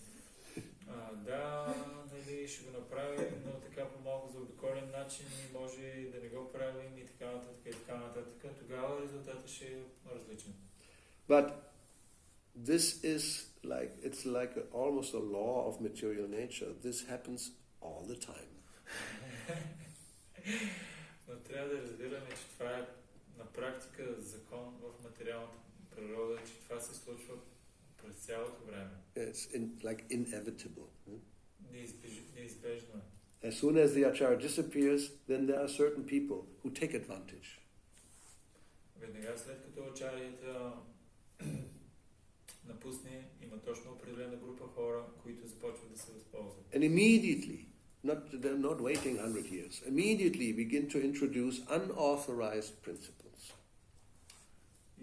нали, ще го направим, но така по малко заобиколен начин и може да не го правим и така нататък, тогава резултатът ще е различен. But this is it's like almost a law of material nature. This happens all the time. Но трябва да разбираме, че това е на практика закон в материалната природа, че това се случва през цялото време. It's like inevitable. Неизбежно е. As soon as the acharya disappears, then there are certain people who take advantage. Веднага след като ачарията напусне, има точно определена група хора, които започват да се възползват. And immediately, they're not waiting 100 years, immediately begin to introduce unauthorized principles.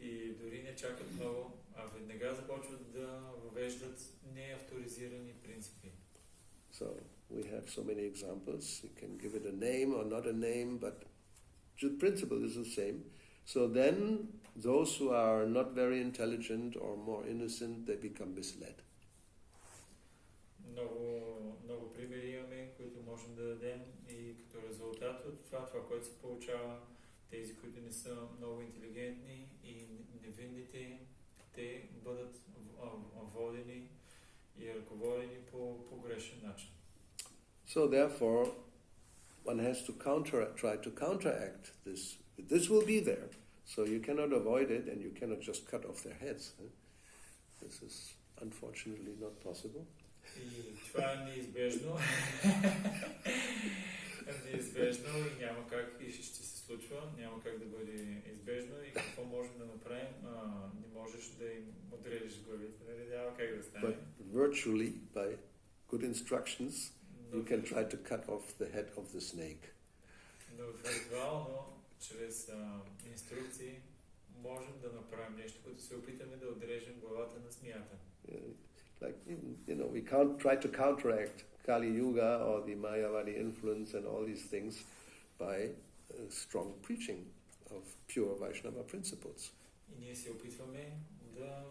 И дори не чакат много, а веднага започват да въвеждат неавторизирани принципи. So we have so many examples. You can give it a name or not a name, but the principle is the same. So then those who are not very intelligent or more innocent, they become misled. Много примери имаме, които можем да дадем и като резултат от това, което се получава, тези, които не са много интелигентни и невинните, те бъдат водени и ръководени по грешен начин. So therefore, one has to try to counteract this. This will be there, so you cannot avoid it, and you cannot just cut off their heads. This is unfortunately not possible. И това е неизбежно. Неизбежно и няма как и ще се случва, няма как да бъде избежно и какво можем да направим? Не можеш да им отрежеш главите, няма как да стане. But virtually, by good instructions, you can try to cut off the head of the snake. Но виртуално, чрез инструкции, можем да направим нещо, като се опитаме да отрежем главата на змията. Like, we can't try to counteract Kali-yoga or the Mayavadi influence and all these things by strong preaching of pure Vaishnava principles. И ние се опитваме да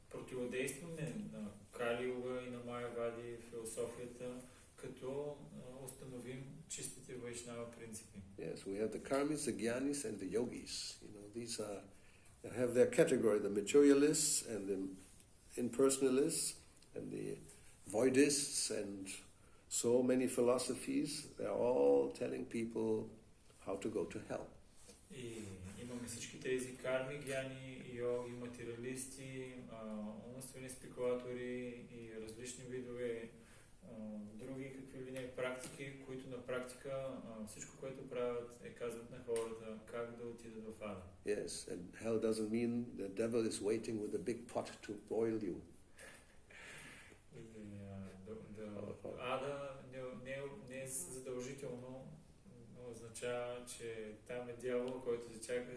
противодействаме на Кали-йога и на Майявади философията, като установим чистите Вайшнава принципи. Yes, we have the karmis, the gyanis and the yogis. These have their category, the materialists and the impersonalists and the voidists and so many philosophies. They're all telling people how to go to hell. И имаме всички тези карми, гяни йоги, материалисти, умствени спекулатори и различни видове други какви ли не практики, които на практика всичко, което правят е казват на хората как да отидат в ада. Yes, and hell doesn't mean the devil is waiting with a big pot to boil you. Ада не е задължително, но означава, че там е дявол, който се чака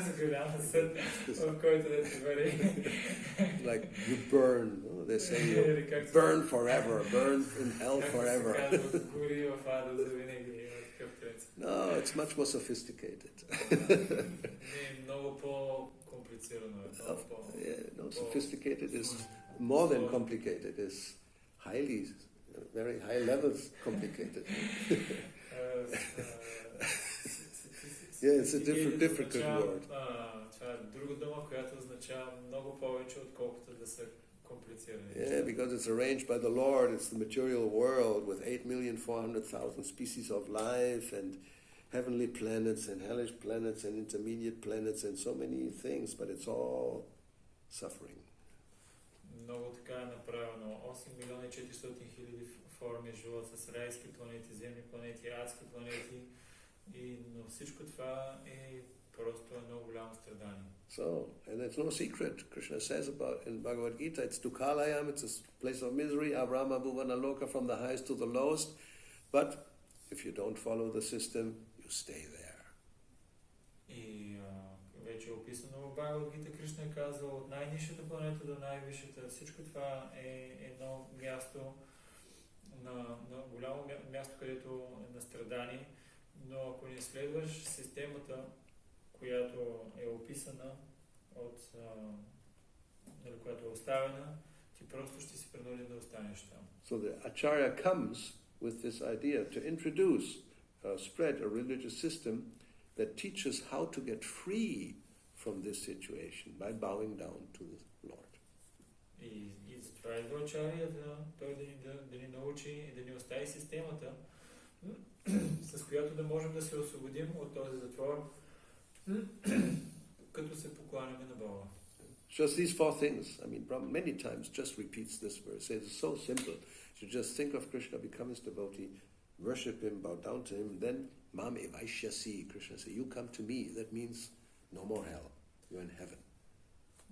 с голям съд, в който да те вари. Like you burn, they say you burn forever, burn in hell forever. Гори в ада за винаги. No, it's much more sophisticated. Много по-комплицирано. No, sophisticated is more than complicated. It's highly, very high levels complicated. Yeah, it's a difficult word. Това е друга дума, която означава много повече, отколкото да са комплицирани. Yeah, because it's arranged by the Lord. It's the material world with 8,400,000 species of life and heavenly planets and hellish planets and intermediate planets and so many things, but it's all suffering. Много така е направено. 8 милиона и 400 хиляди форми живот с райски планети, земни планети, адски планети. Но всичко това е просто едно голямо страдание. So, and it's no secret. Krishna says about in Bhagavad Gita, it's Dukhalayam, it's a place of misery, Avrama Bhuvana Loka, from the highest to the lowest. But if you don't follow the system, you stay there. И вече е описано в Bhagavad Gita, Кришна е казал от най-низшата планета до най-висшата. Всичко това е едно място, на голямо място, където е на страдание. Но ако не следваш системата, която е описана, която е оставена, ти просто ще си принуден да останеш там. So the Acharya comes with this idea to introduce, spread a religious system that teaches how to get free from this situation by bowing down to the Lord. И затова идва Ачарията, той да ни научи и да ни остави системата, с която да можем да се освободим от този затвор, като се покланяме на Бога. Just these four things. I mean, Brahma many times just repeats this verse. It's so simple. You just think of Krishna, become his devotee, worship him, bow down to him, then Mam evaishyasi. Krishna says, you come to me. That means no more hell. You're in heaven.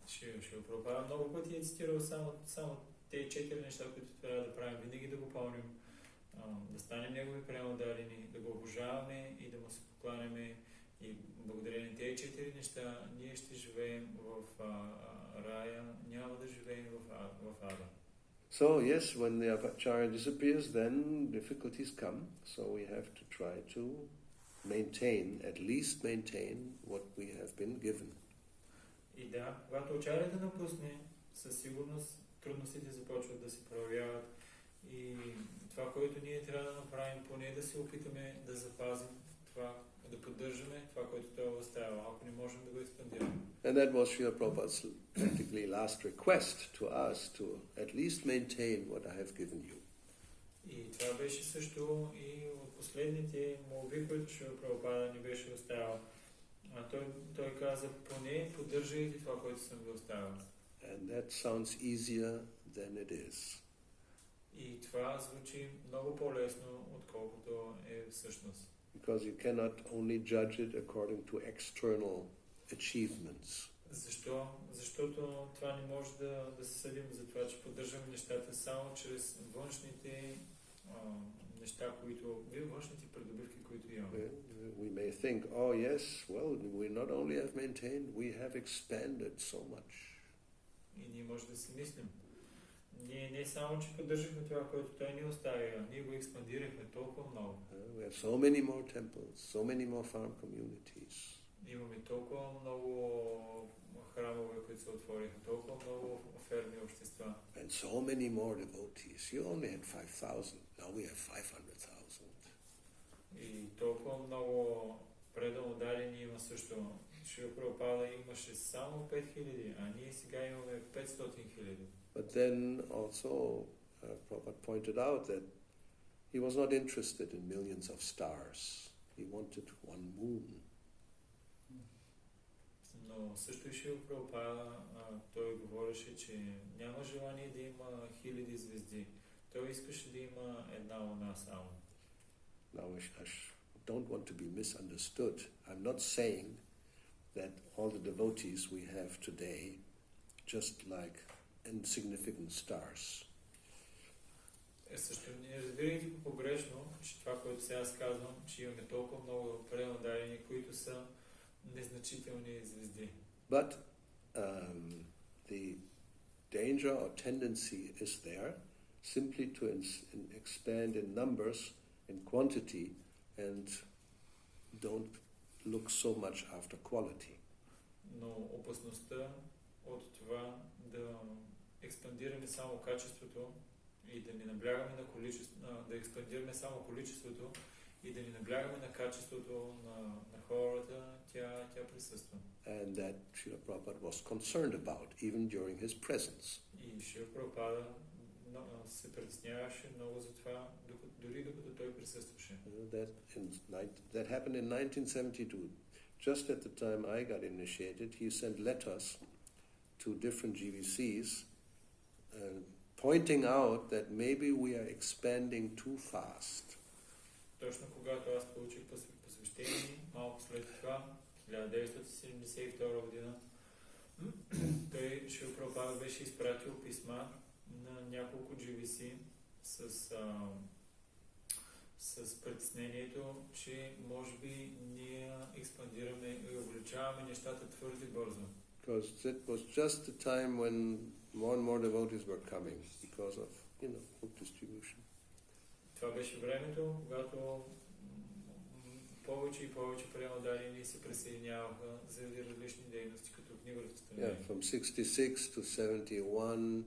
Ще Прабхупада много пъти е цитирал само тези 4 неща, които трябва да правим. Винаги да го помним. Да станем негови преемодадени, да го обожаваме и да му се покланяме. И благодарение на тези 4 неща ние ще живеем в рая, няма да живеем в ада. So yes, when the Acharya disappears, then difficulties come. So we have to try to at least maintain what we have been given. И да, когато Ачарята напусне, със сигурност трудностите започват да се проявяват. И това, което ние трябва да направим, поне да се опитаме да запазим това, да поддържаме това, което той е оставил, ако не можем да го експандираме. And that was Srila Prabhupada's practically last request to us to at least maintain what I have given you. И това беше също и от последните молби, които Срила Прабхупада ни беше оставил. Той каза, поне поддържайте това, което съм ви оставил. And that sounds easier than it is. И това звучи много по-лесно, отколкото е всъщност. Because you cannot only judge it according to external achievements. Защо? Защото това не може да се съдим за това, че поддържаме нещата само чрез външните неща, външните придобивки, които имаме. We may think, oh yes, well, we not only have maintained, we have expanded so much. И ние може да си мислим. Ние не само, че поддържахме това, което той ни остави, ние го експандирахме толкова много. We have so many more temples, so many more farm communities. Имаме толкова много храмове, които се отвориха, толкова много ферми общества. And so many more devotees. You only had 5,000, now we have 500,000. И толкова много предано дадени има също. Шрила Прабхупада имаше само 5000, а ние сега имаме 500,000. But then also, Prabhupada pointed out that he was not interested in millions of stars. He wanted one moon. Но също и Шрила Прабхупада, той говореше, че няма желание да има хиляди звезди. Той искаше да има една луна само. Now I don't want to be misunderstood. I'm not saying that all the devotees we have today just like insignificant stars. Също не разбирайте погрешно, че това, което сега аз казвам, че имаме толкова много пренадарени, които са незначителни звезди. But the danger or tendency is there simply to expand in numbers, in quantity, and don't look so much after quality. Но опасността от това да експандираме само качеството и да не наблягаме на количество, да експандираме само количеството и да не наблягаме на качеството на хората, тя присъства. And that Srila Prabhupada was concerned about, even during his presence. И Шрила Прабхупада се притесняваше много за това, дори докато той присъстваше. That happened in 1972. Just at the time I got initiated, he sent letters to different GVCs pointing out that maybe we are expanding too fast. Точно когато аз получих посвещение, малко след това, 1972 година, той Шрила Прабхупада беше изпратил писма на няколко GVC с притеснението, че може би ние експандираме и увеличаваме нещата твърде бързо. Because it was just the time when more and more devotees were coming because of, book distribution. Това беше времето, когато повече и повече пренадарени се присъединяваха заради различни дейности, като книgoразпространение. Yeah, from 66 to 71,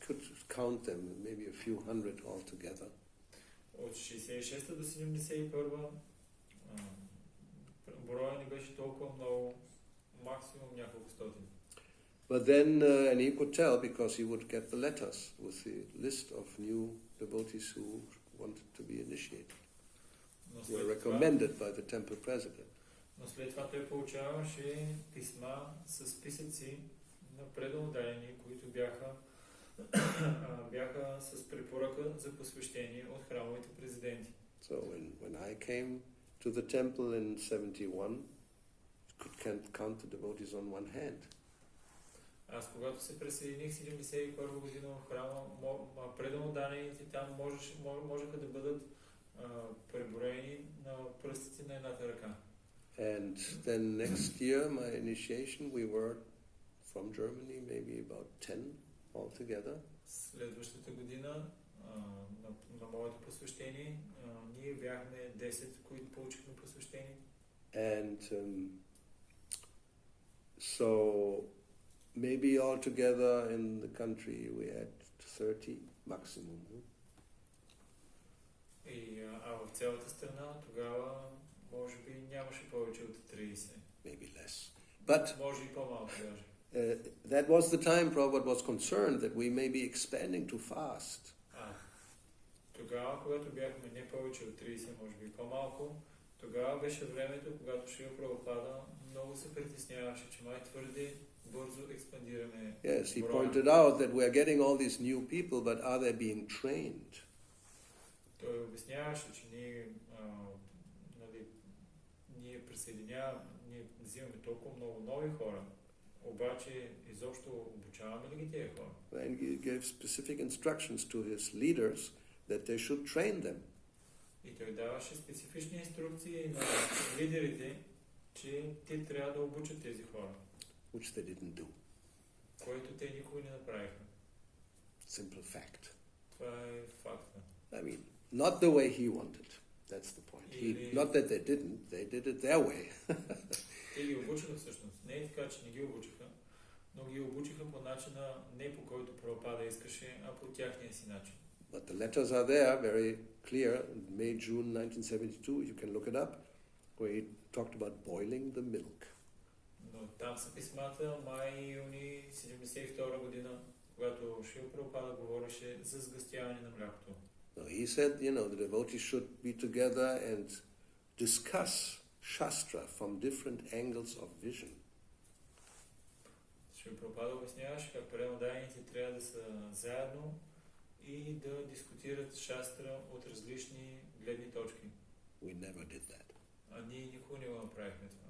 could count them, maybe a few hundred altogether. От 66 до 71 броя не беше толкова много, максимум няколко стотин. But then, and he could tell because he would get the letters with the list of new devotees who wanted to be initiated. Were recommended by the temple president. Но след това той получаваше писма с списъци на преданодайни, които бяха с препоръка за посвещение от храмовите президенти. So when I came to the temple in 71, could count the devotees on one hand. Аз когато се присъединих 71 година в храма, преданодайните там можеха да бъдат преброени на пръстите на едната ръка. And then next year, my initiation, we were from Germany, maybe about 10 altogether. Следващата година на моето посвещение, ние бяхме 10, които получихме посвещение. And so maybe altogether in the country we had 30 maximum. И в цялата страна тогава може би нямаше повече от 30. Maybe less. But може и по-малко даже. That was the time Prabhupada was concerned that we may be expanding too fast. Тогава, когато бяхме не повече от 30, може би по-малко, тогава беше времето, когато Шрила Прабхупада много се притесняваше, че май твърде бързо експандираме. Yes, he pointed out that we are getting all these new people, but are they being trained? Той обясняваше, че ние присъединяваме, ние взимаме толкова много нови хора, обаче изобщо обучаваме ли ги тези хора? And he gave specific instructions to his leaders that they should train them. И той даваше специфични инструкции на лидерите, че те трябва да обучат тези хора. Which they didn't do. Което те никога не направиха. Simple fact. Това е факта. I mean, not the way he wanted. That's the point. Not that they didn't, they did it their way. Те ги обучиха всъщност. Не е така, че не ги обучиха, но ги обучиха по начина, не по който Прабхупада искаше, а по тяхния си начин. But the letters are there, very clear, May, June 1972, you can look it up, where he talked about boiling the milk. Но там са писмата, май и юни 72 година, когато Шрила Прабхупада говореше за сгъстяване на млякото. So he said, the devotees should be together and discuss Shastra from different angles of vision. Шрила Прабхупада обясняваше как преданите трябва да са заедно и да дискутират шастра от различни гледни точки. We never did that. А ние никога не го направихме това.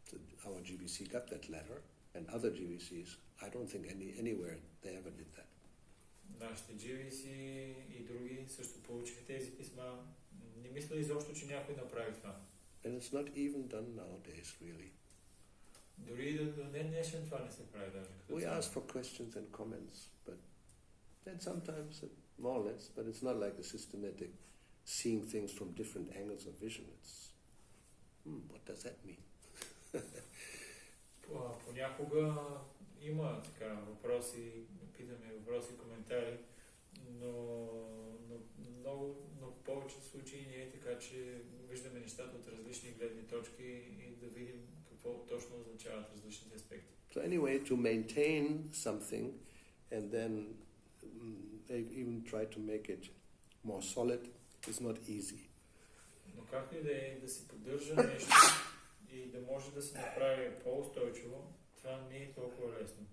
So our GBC got that letter, and other GBCs, I don't think anywhere they ever did that. Нашите GBC и други също получиха тези писма. Не мисля изобщо, че някой направи това. And it's not even done nowadays, really. Дори до ден днешен това не се прави даже. We ask for questions and comments, but then sometimes more or less, but it's not like a systematic seeing things from different angles of vision. It's, what does that mean? Понякога има така въпроси, питаме въпроси, коментари, но в повечето случаи не е така, че виждаме нещата от различни гледни точки и да видим какво точно означават различните аспекти. So anyway, to maintain something and then even try to make it more solid is not easy. Но както и да се поддържа нещо и да може да се направи по-устойчиво, това не е толкова лесно.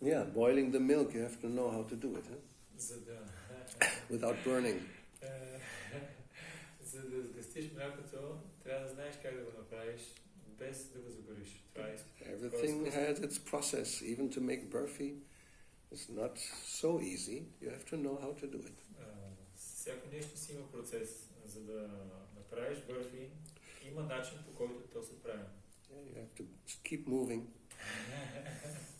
Yeah, boiling the milk, you have to know how to do it, huh? За да... Without burning. За да сгъстиш млякото, трябва да знаеш как да го направиш, без да го загориш. Everything has its process. Even to make burfi is not so easy. You have to know how to do it. Всяко нещо си има процес. За да направиш бърфи, има начин, по който то се прави. You have to keep moving.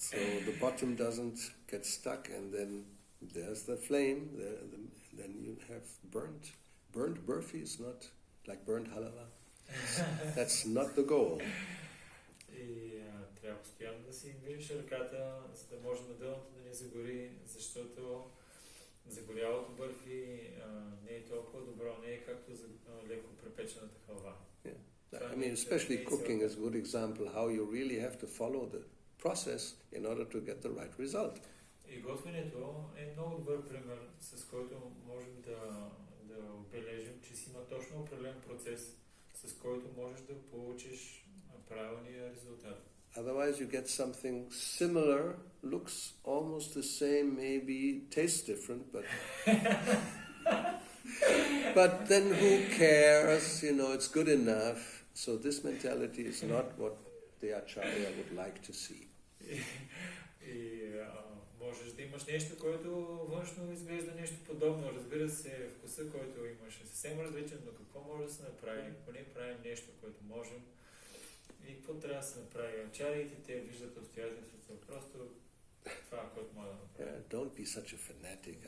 So the bottom doesn't get stuck, and then there's the flame. Then you have burnt burfi is not like burnt halala. That's not the goal. И трябва постоянно да си движиш ръката, за да може на дъното да не загори, защото загорялото бърфи не е толкова добро, не е както за леко препечената халва. I mean, especially cooking is a good example how you really have to follow the process in order to get the right result. И готвенето е много добър пример, с който можем да отбележим, че си има точно определен процес, с който можеш да получиш правилния резултат. Otherwise you get something similar, looks almost the same, maybe tastes different, but then who cares, it's good enough. So this mentality is not what the Acharya would like to see. И можеш да имаш нещо, което външно изглежда нещо подобно. Разбира се, вкуса, който имаш е съвсем различен, но какво може да се направи? Поне правим нещо, което можем. И какво трябва да се направи? Ачариите те виждат обстоятелствата. Просто това, което може да направи. Don't be such a fanatic.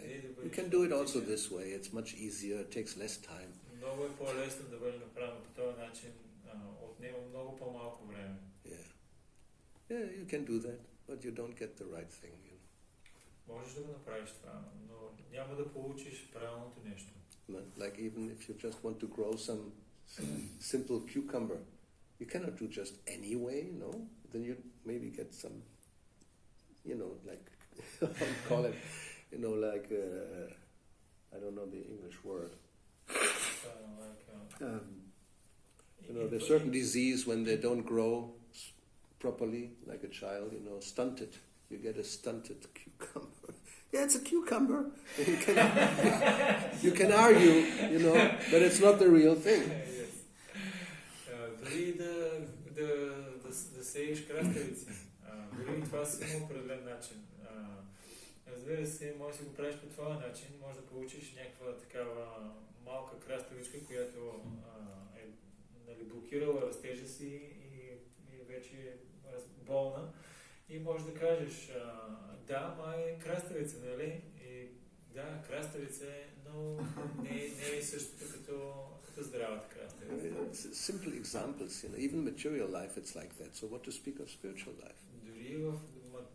You can do it also this way. It's much easier. It takes less time. Много е по-лесно да бъде направено по този начин. Отнема много по-малко време. Yeah, you can do that, but you don't get the right thing. Можеш да го направиш това, но няма да получиш правилното нещо. Like even if you just want to grow some simple cucumber, you cannot do just any way, no? Then you maybe get some, like, how you call it, like, I don't know the English word. There's certain disease when they don't grow properly, like a child, stunted. You get a stunted cucumber. Yeah, it's a cucumber. You can argue, but it's not the real thing. Дори да сееш краставици, дори това си има определен начин. Разбира се, може да си го правиш по това начин, може да получиш някаква такава малка краставичка, която е блокирала растежа си и вече е болна. И можеш да кажеш, да, ма е краставица, нали? И да, краставица е, но не е същото като здравата краставица. Simple examples, even material life it's like that. So what to speak of spiritual life? Дори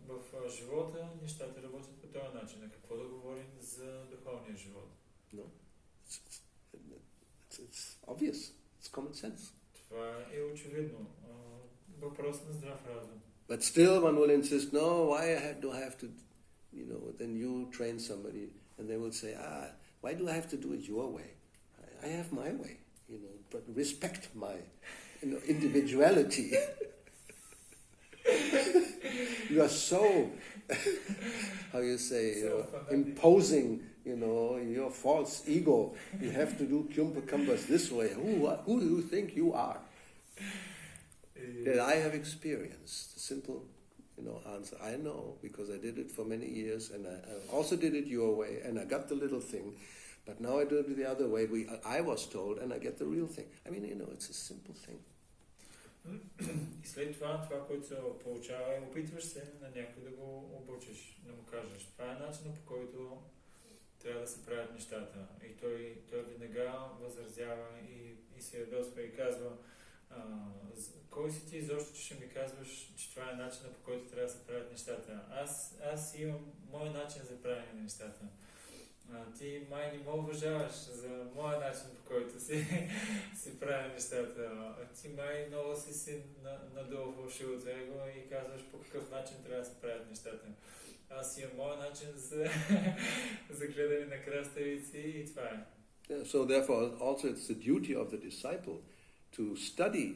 в живота нещата работят по този начин. А какво да говорим за духовния живот? No, it's obvious. It's common sense. Това е очевидно. Въпрос на здрав разум. But still one will insist, no, why do I have to, then you train somebody and they will say, Why do I have to do it your way? I have my way, but respect my individuality. You are so, how you say, imposing, your false ego. You have to do kumbhakampas this way. Who do you think you are? That I have experienced. The simple, answer. I know, because I did it for many years, and I also did it your way, and I got the little thing, but now I do it the other way. I was told, and I get the real thing. I mean, it's a simple thing. И след това, което се получава, опитваш се на някой да го обучиш, да му кажеш. Това е начинът, по който трябва да се правят нещата. И той веднага възразява и се ядосва и казва: кой си ти изобщо, че ще ми казваш, че това е начинът, по който трябва да се правят нещата? Аз имам мой начин за правене на нещата. Ти май не ме уважаваш за моя начин, по който си прави нещата. Ти май много си надолу в фалшивото его и казваш по какъв начин трябва да се правят нещата. Аз имам моя начин за гледане на краставици и това е. So therefore also it's the duty of the disciple to study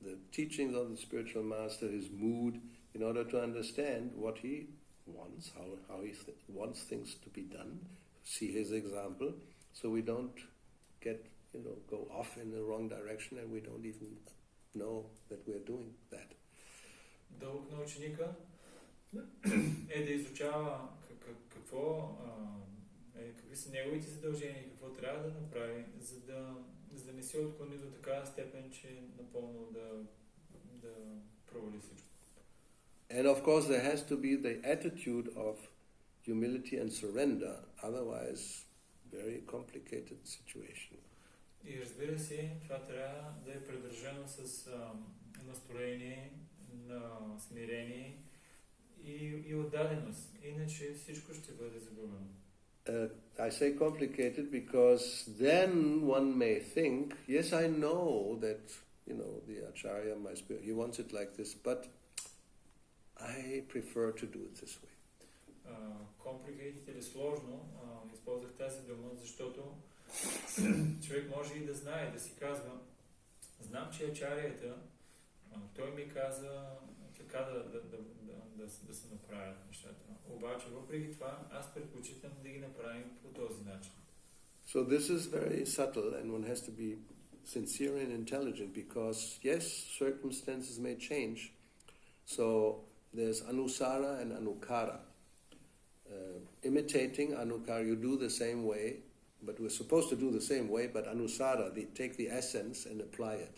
the teachings of the spiritual master, his mood, in order to understand what he wants, how he wants things to be done, see his example, so we don't go off in the wrong direction and we don't even know that we're doing that. Дълг на ученика е да изучава какви са неговите задължения и какво трябва да направи, за да не се отклони до такава степен, че напълно да провали всичко. And of course there has to be the attitude of humility and surrender, otherwise very complicated situation. И разбира се, това трябва да е придружено с настроение на смирение и отдаденост. Иначе всичко ще бъде загубено. I say complicated because then one may think, yes, I know that, the Acharya, my spirit, he wants it like this, but I prefer to do it this way. Complicated или сложно, използвах тази дума, защото човек може и да знае, да си казва: знам, че Ачарията, той ми каза така да се направят нещата. Обаче, въпреки това, аз предпочитам да ги направим по този начин. So this is very subtle and one has to be sincere and intelligent because, yes, circumstances may change. So there's anusara and anukara. Imitating anukara, you do the same way, but we're supposed to do the same way, but anusara, they take the essence and apply it.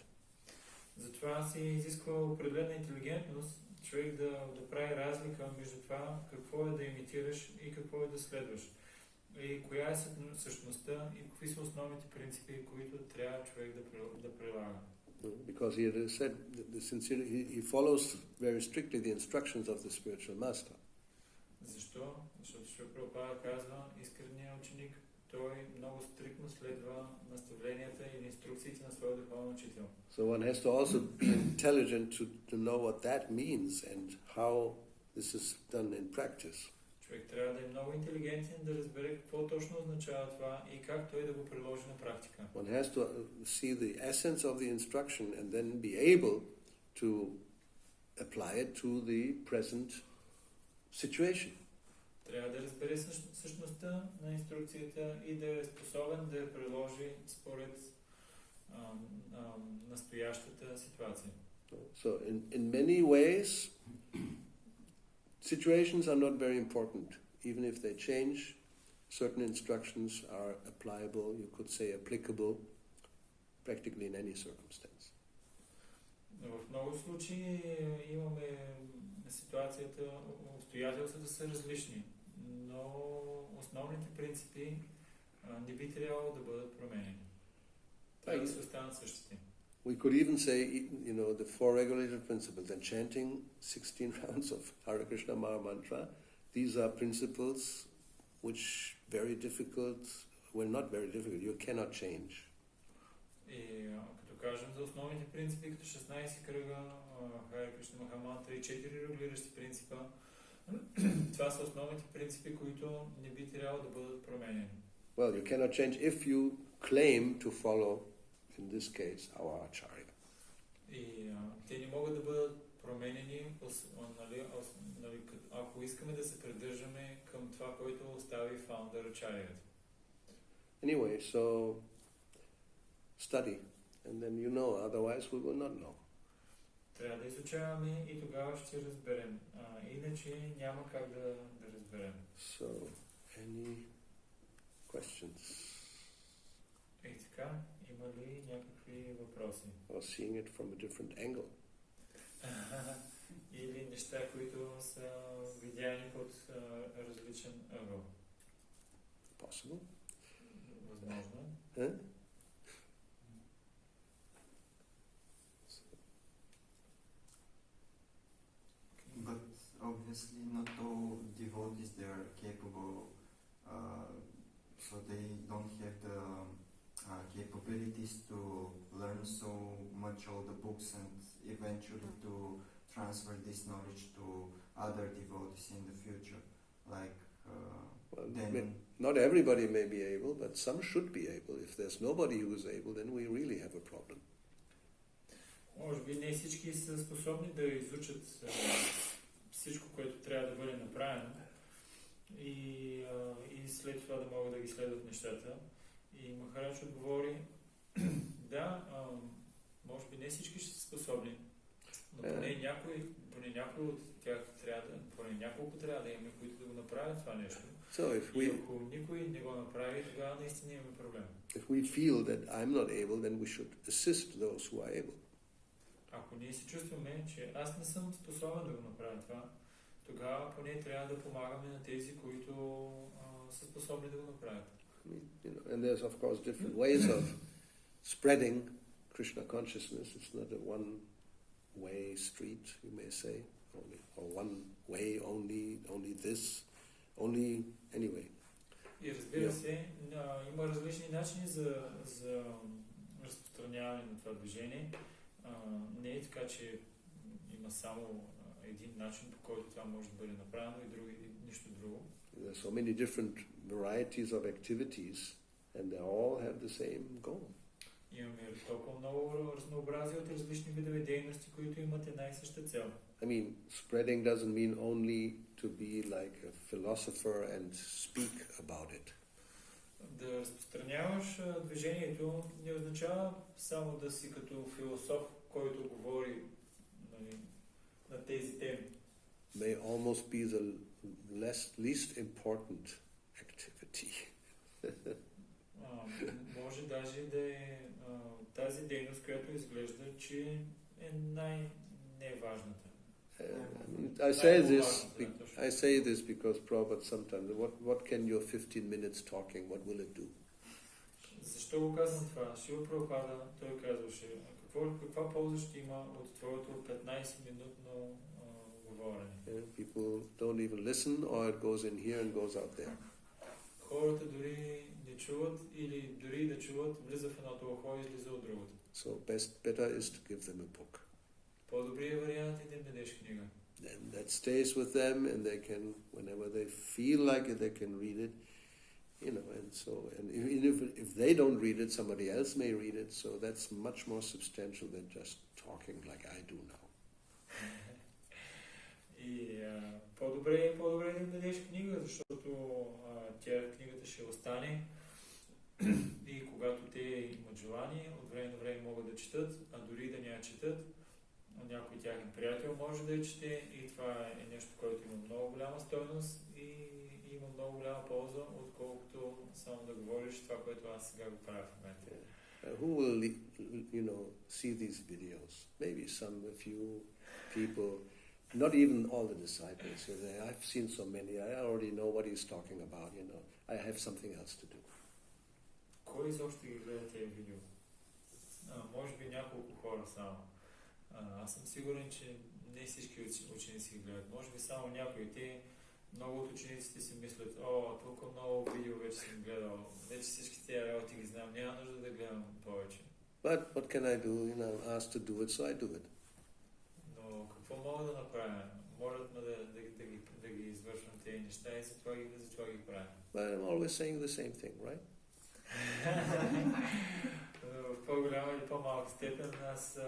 Затова се изисква определена интелигентност, човек да прави разлика между това какво е да имитираш и какво е да следваш. И коя е същността и какви са основните принципи, които трябва човек да прилага. Because he said he follows very strictly the instructions of the spiritual master. Защо? Защото Шрила Прабхупада казва, искреният ученик, той много стриктно следва наставленията и инструкциите на своя духовен учител. So one has to also be intelligent to know what that means and how this is done in practice. Човек трябва да е много интелигентен, да разбере какво точно означава това и как той да го приложи на практика. One has to see the essence of the instruction and then be able to apply it to the present situation. Трябва да разбере същността на инструкцията и да е способен да я приложи според настоящата ситуация. So in many ways, situations are not very important. Even if they change, certain instructions are applicable, you could say applicable, practically in any circumstance. В много случаи имаме ситуацията, обстоятелствата са различни, но основните принципи не би трябвало да бъдат променени. Трябва да се останат същите. We could even say, the four regulative principles and chanting 16 rounds of Hare Krishna Maha Mantra, these are principles which very difficult, well not very difficult, you cannot change. И като кажем за основните принципи, като 16 кръга, Hare Krishna Maha Mantra и 4 регулиращи принципа, това са основните принципи, които не би трябвало да бъдат променени. Well, you cannot change if you claim to follow, in this case, our acharya. И те не могат да бъдат променени, ако искаме да се придържаме към това, което остави фаундър ачарията. Anyway, so study, and then you know, otherwise we will not know. Трябва да изучаваме и тогава ще разберем. Иначе няма как да разберем. So, any questions? И така, има ли някакви въпроси? Or seeing it from a different angle? Или неща, които са видяни под различен ъгъл? Possible? Възможно. But obviously not all devotees they are capable, so they don't have the capabilities to learn so much all the books and eventually to transfer this knowledge to other devotees in the future. Like not everybody may be able, but some should be able. If there's nobody who is able, then we really have a problem. Може би не всички са способни да изучат всичко, което трябва да бъде направено и след това да могат да ги следват нещата. И Махарадж отговори, да, може би не всички ще са способни, но поне някой от тях поне няколко трябва да имаме, които да го направят това нещо. И ако никой не го направи, тогава наистина имаме проблем. If we feel that I'm not able, then we should assist those who are able. Ако ние се чувстваме, че аз не съм способен да го направя това, тогава поне трябва да помагаме на тези, които са способни да го направят. And there's of course different ways of spreading Krishna consciousness. It's not a one-way street, you may say, or one way only this, only anyway. И разбира се, има различни начини за разпространяване на това движение. Не е така, че има само един начин, по който това може да бъде направено и нищо друго. There are so many different varieties of activities and they all have the same goal. Имаме толкова много разнообразие от различни видове дейности, които имат една и съща цел. I mean, spreading doesn't mean only to be like a philosopher and speak about it. Да разпространяваш движението не означава само да си като философ, който говори на тези теми. May almost be the least important activity. Може даже да е тази дейност, която изглежда, че е най-неважната. I say this because Prabhupada sometimes, what can your 15 minutes talking, what will it do? Защо го казвам това? Шрила Прабхупада, той казваше, каква полза ще има от твоето 15-минутно говорене? People don't even listen or it goes in here and goes out there. Хората дори не чуват или дори да чуват, влиза в едното ухо и излиза от другото. So better is to give them a book. По-добрият вариант е да им дадеш книга. Then that stays with them and they can, whenever they feel like it, they can read it. And if they don't read it, somebody else may read it, so that's much more substantial than just talking like I do now. И по-добре да им дадеш книга, защото книгата ще остане и когато те имат желание, от време на време могат да четат, а дори да не я четат, някой тяхен приятел може да я чете и това е нещо, което има много голяма стойност и има много голяма полза, отколкото само да говориш това, което аз сега го правя в момента. Who will, see these videos? Maybe a few people, not even all the disciples. I've seen so many. I already know what he's talking about. I have something else to do. Кой изобщо ги гледа тези видео? Може би няколко хора само. Аз съм сигурен, че не всички ученици ги гледат. Може би само някои. Много от учениците си мислят, толкова много видео вече съм гледал. Вече всички тези работи ги знам. Няма нужда да гледам повече. But what can I do? I'm asked to do it, so I do it. Но какво мога да направя? Молят ме да ги извършвам тези неща и затова ги правя. But I'm always saying the same thing, right? В по-голяма или по-малка степен аз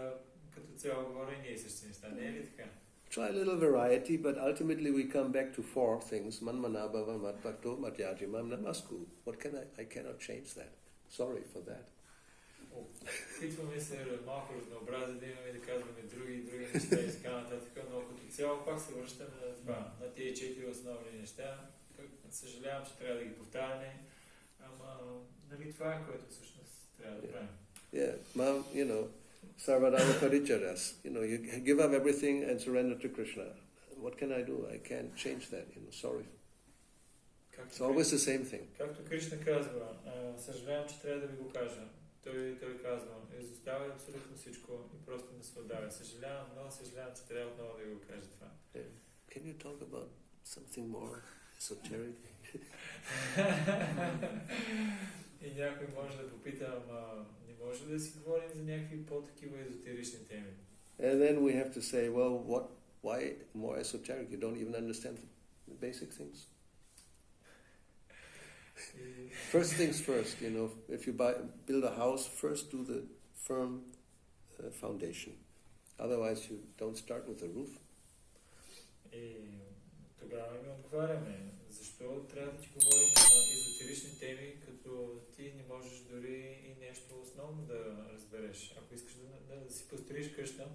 като цяло говоря и ние същи неща. Не е ли така? Try a little variety, but ultimately we come back to four things. Manmanabhava, Matbhakto, Matyajimam, Namasku. What can I cannot change that. Sorry for that. Опитваме се малко разнообразие да имаме, да казваме други неща и така нататък, но като цяло пак се връщаме на това, на тези 4 основни неща. Съжалявам, че трябва да ги повтаряме, ама нали това е, което всъщност трябва да правим. Yeah, Sarvadana Paricharas. You give up everything and surrender to Krishna. What can I do? I can't change that. Sorry. It's always the same thing. Както Кришна казва, съжалявам, че трябва да ви го кажа. Той казва, изоставя абсолютно всичко и просто не се отдава. Съжалявам, много съжалявам, че трябва отново да ви го кажа това. Can you talk about something more esoteric? И някой може да попита, не може да си говорим за някакви по-такива езотерични теми. And then we have to say, well, why more esoteric? You don't even understand the basic things. First things first, if you build a house, first do the firm foundation. Otherwise you don't start with the roof. И тогава ми отговаряме, защо трябва да ти говорим на езотерични теми, като ти не можеш дори и нещо основно да разбереш. Ако искаш да си построиш къща,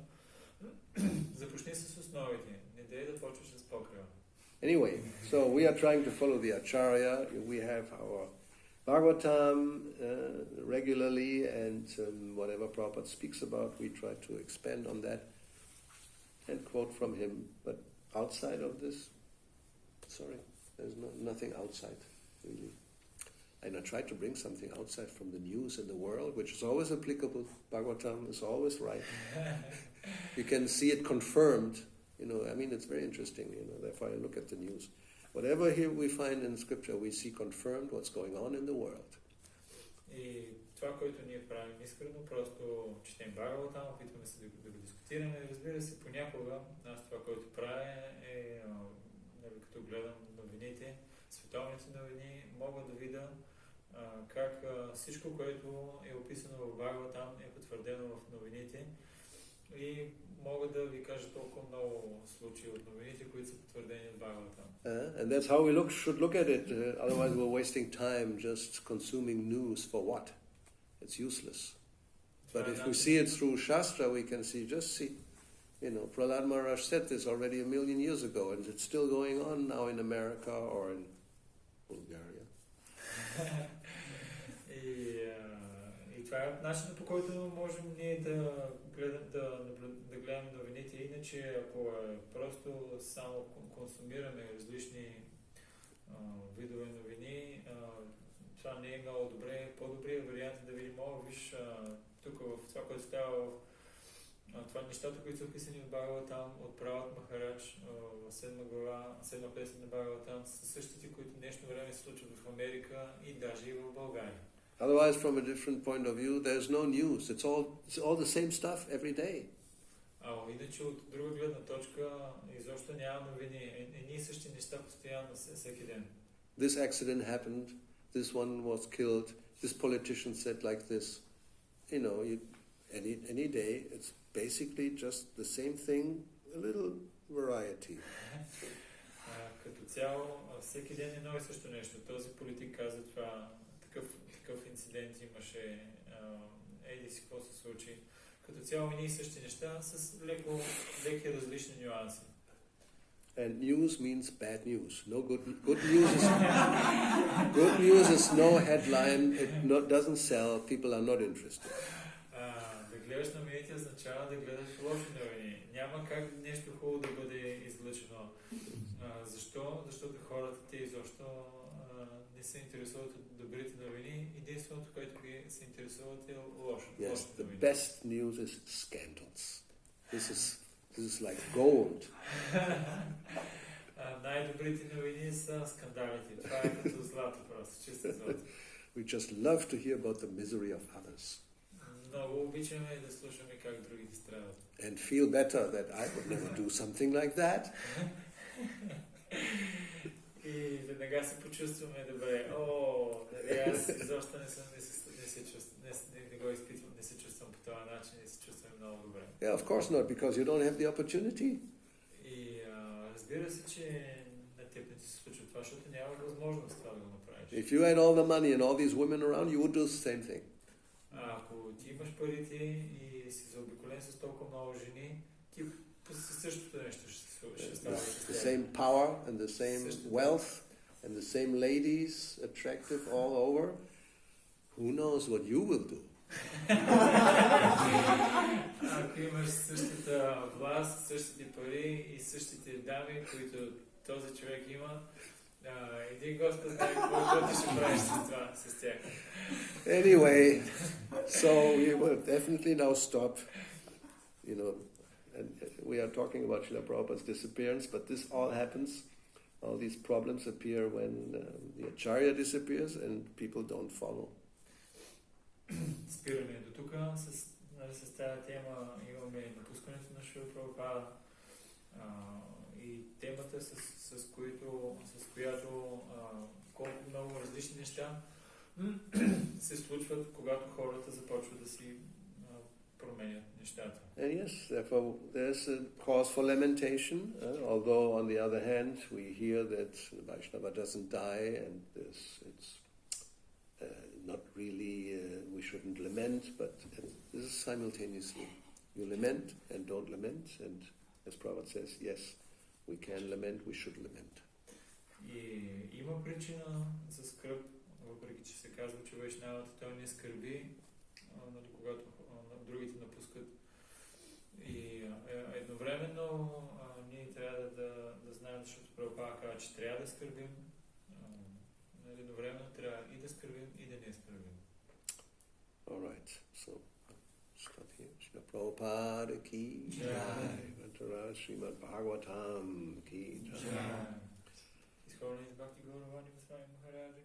започни с основите, не дай да почваш с покрива. Anyway, so we are trying to follow the Acharya. We have our Bhagavatam regularly, and whatever Prabhupada speaks about, we try to expand on that and quote from him. But outside of this, sorry, there's nothing outside, really. And I try to bring something outside from the news in the world, which is always applicable. Bhagavatam is always right. You can see it confirmed. It's very interesting, therefore I look at the news. Whatever here we find in scripture, we see confirmed what's going on in the world. И това, което ние правим искрено, просто четем Бхагаватам, опитваме се да го дискутираме. Разбира се, понякога аз това, което правя е, като гледам новините, световните новини, мога да видя как всичко, което е описано в Бхагаватам, е потвърдено в новините. И мога да ви кажа толкова много случаи от новините, които са потвърдени от Бхагаватам. And that's how we should look at it. Otherwise we're wasting time just consuming news for what? It's useless. But if we see it through Shastra, we can see, Prahlad Maharaj said this already 1,000,000 years ago, and it's still going on now in America or in Bulgaria. И това е начинът, по който можем ние да гледаме новините. Иначе, ако просто само консумираме различни видове новини, това не е много добре. По-добрият вариант е да видим, виж, тук в това, което става това нещата, които са описани в Бхагаватам, от Прабхупад Махарадж в 7 глава, 7 песен на Бхагаватам, са същите, които днешно време се случват в Америка и даже и в България. Otherwise, from a different point of view, there's no news. It's all the same stuff every day. Иначе от друга гледна точка изобщо няма новини. Едни и същи неща постоянно всеки ден. This accident happened. This one was killed. This politician said like this. Any day, it's basically just the same thing, a little variety. Като цяло, всеки ден едно и също нещо. Този политик каза това, такъв инцидент имаше, еди си какво се случи. Като цяло и същи неща с леки различни нюанси. And news means bad news. No good news is no headline. It doesn't sell. People are not interested. Да гледаш новините означава да гледаш лоши новини. Няма как нещо хубаво да бъде излъчено. Защо? Защото хората те изобщо не се интересуват от добрите новини. Единственото, което ги се интересуват е лошите новини. Yes, the best news is scandals. This is like gold. Най-добрите новини са скандалите. Това е като злато просто, чисто злато. We just love to hear about the misery of others. Много обичаме да слушаме как другите страдат. And feel better that I would never do something like that. И веднага се почувстваме добре. Аз изобщо не го изпитвам, не се чувствам по този начин, не се чувствам много добре. Yeah, of course not, because you don't have the opportunity. И разбира се, че на теб не ти се случва това, защото нямаш възможност това да го направиш. If you had all the money and all these women around, you would do the same thing. Ако ти имаш парите и си заобиколен с толкова много жени, ти същото нещо ще става. The same power and the same wealth and the same ladies, attractive all over. Who knows what you will do? Ако имаш същата власт, същите пари и същите дами, които този човек има, един Господ знае какво ти ще правиш с тях. Anyway, so we will definitely now stop. And we are talking about Srila Prabhupada's disappearance, but this all happens, all these problems appear when the Acharya disappears and people don't follow. Спираме до тук с тази тема. Имаме напускането на Шрила Прабхупада и темата, с която колко много различни неща се случват, когато хората започват да си променят нещата. And yes, therefore there's a cause for lamentation, although on the other hand we hear that the Vaishnava doesn't die and it's not really, we shouldn't lament, but this is simultaneously. You lament and don't lament, and as Prabhupada says, yes, we can lament, we should lament. И има причина за скръб, въпреки че се казва, че Вайшнавата той не скърби, когато другите напускат. И едновременно ние трябва да знаем, защото Прабхупада казва, че трябва да скърбим. Едновременно трябва и да скърбим, и да не скърбим. Alright, so stop here. Srila Prabhupada ki jai. Vantara Srimad Bhagavatam ki jai. Изходен из Бхакти Гауравани Госвами Махараджа.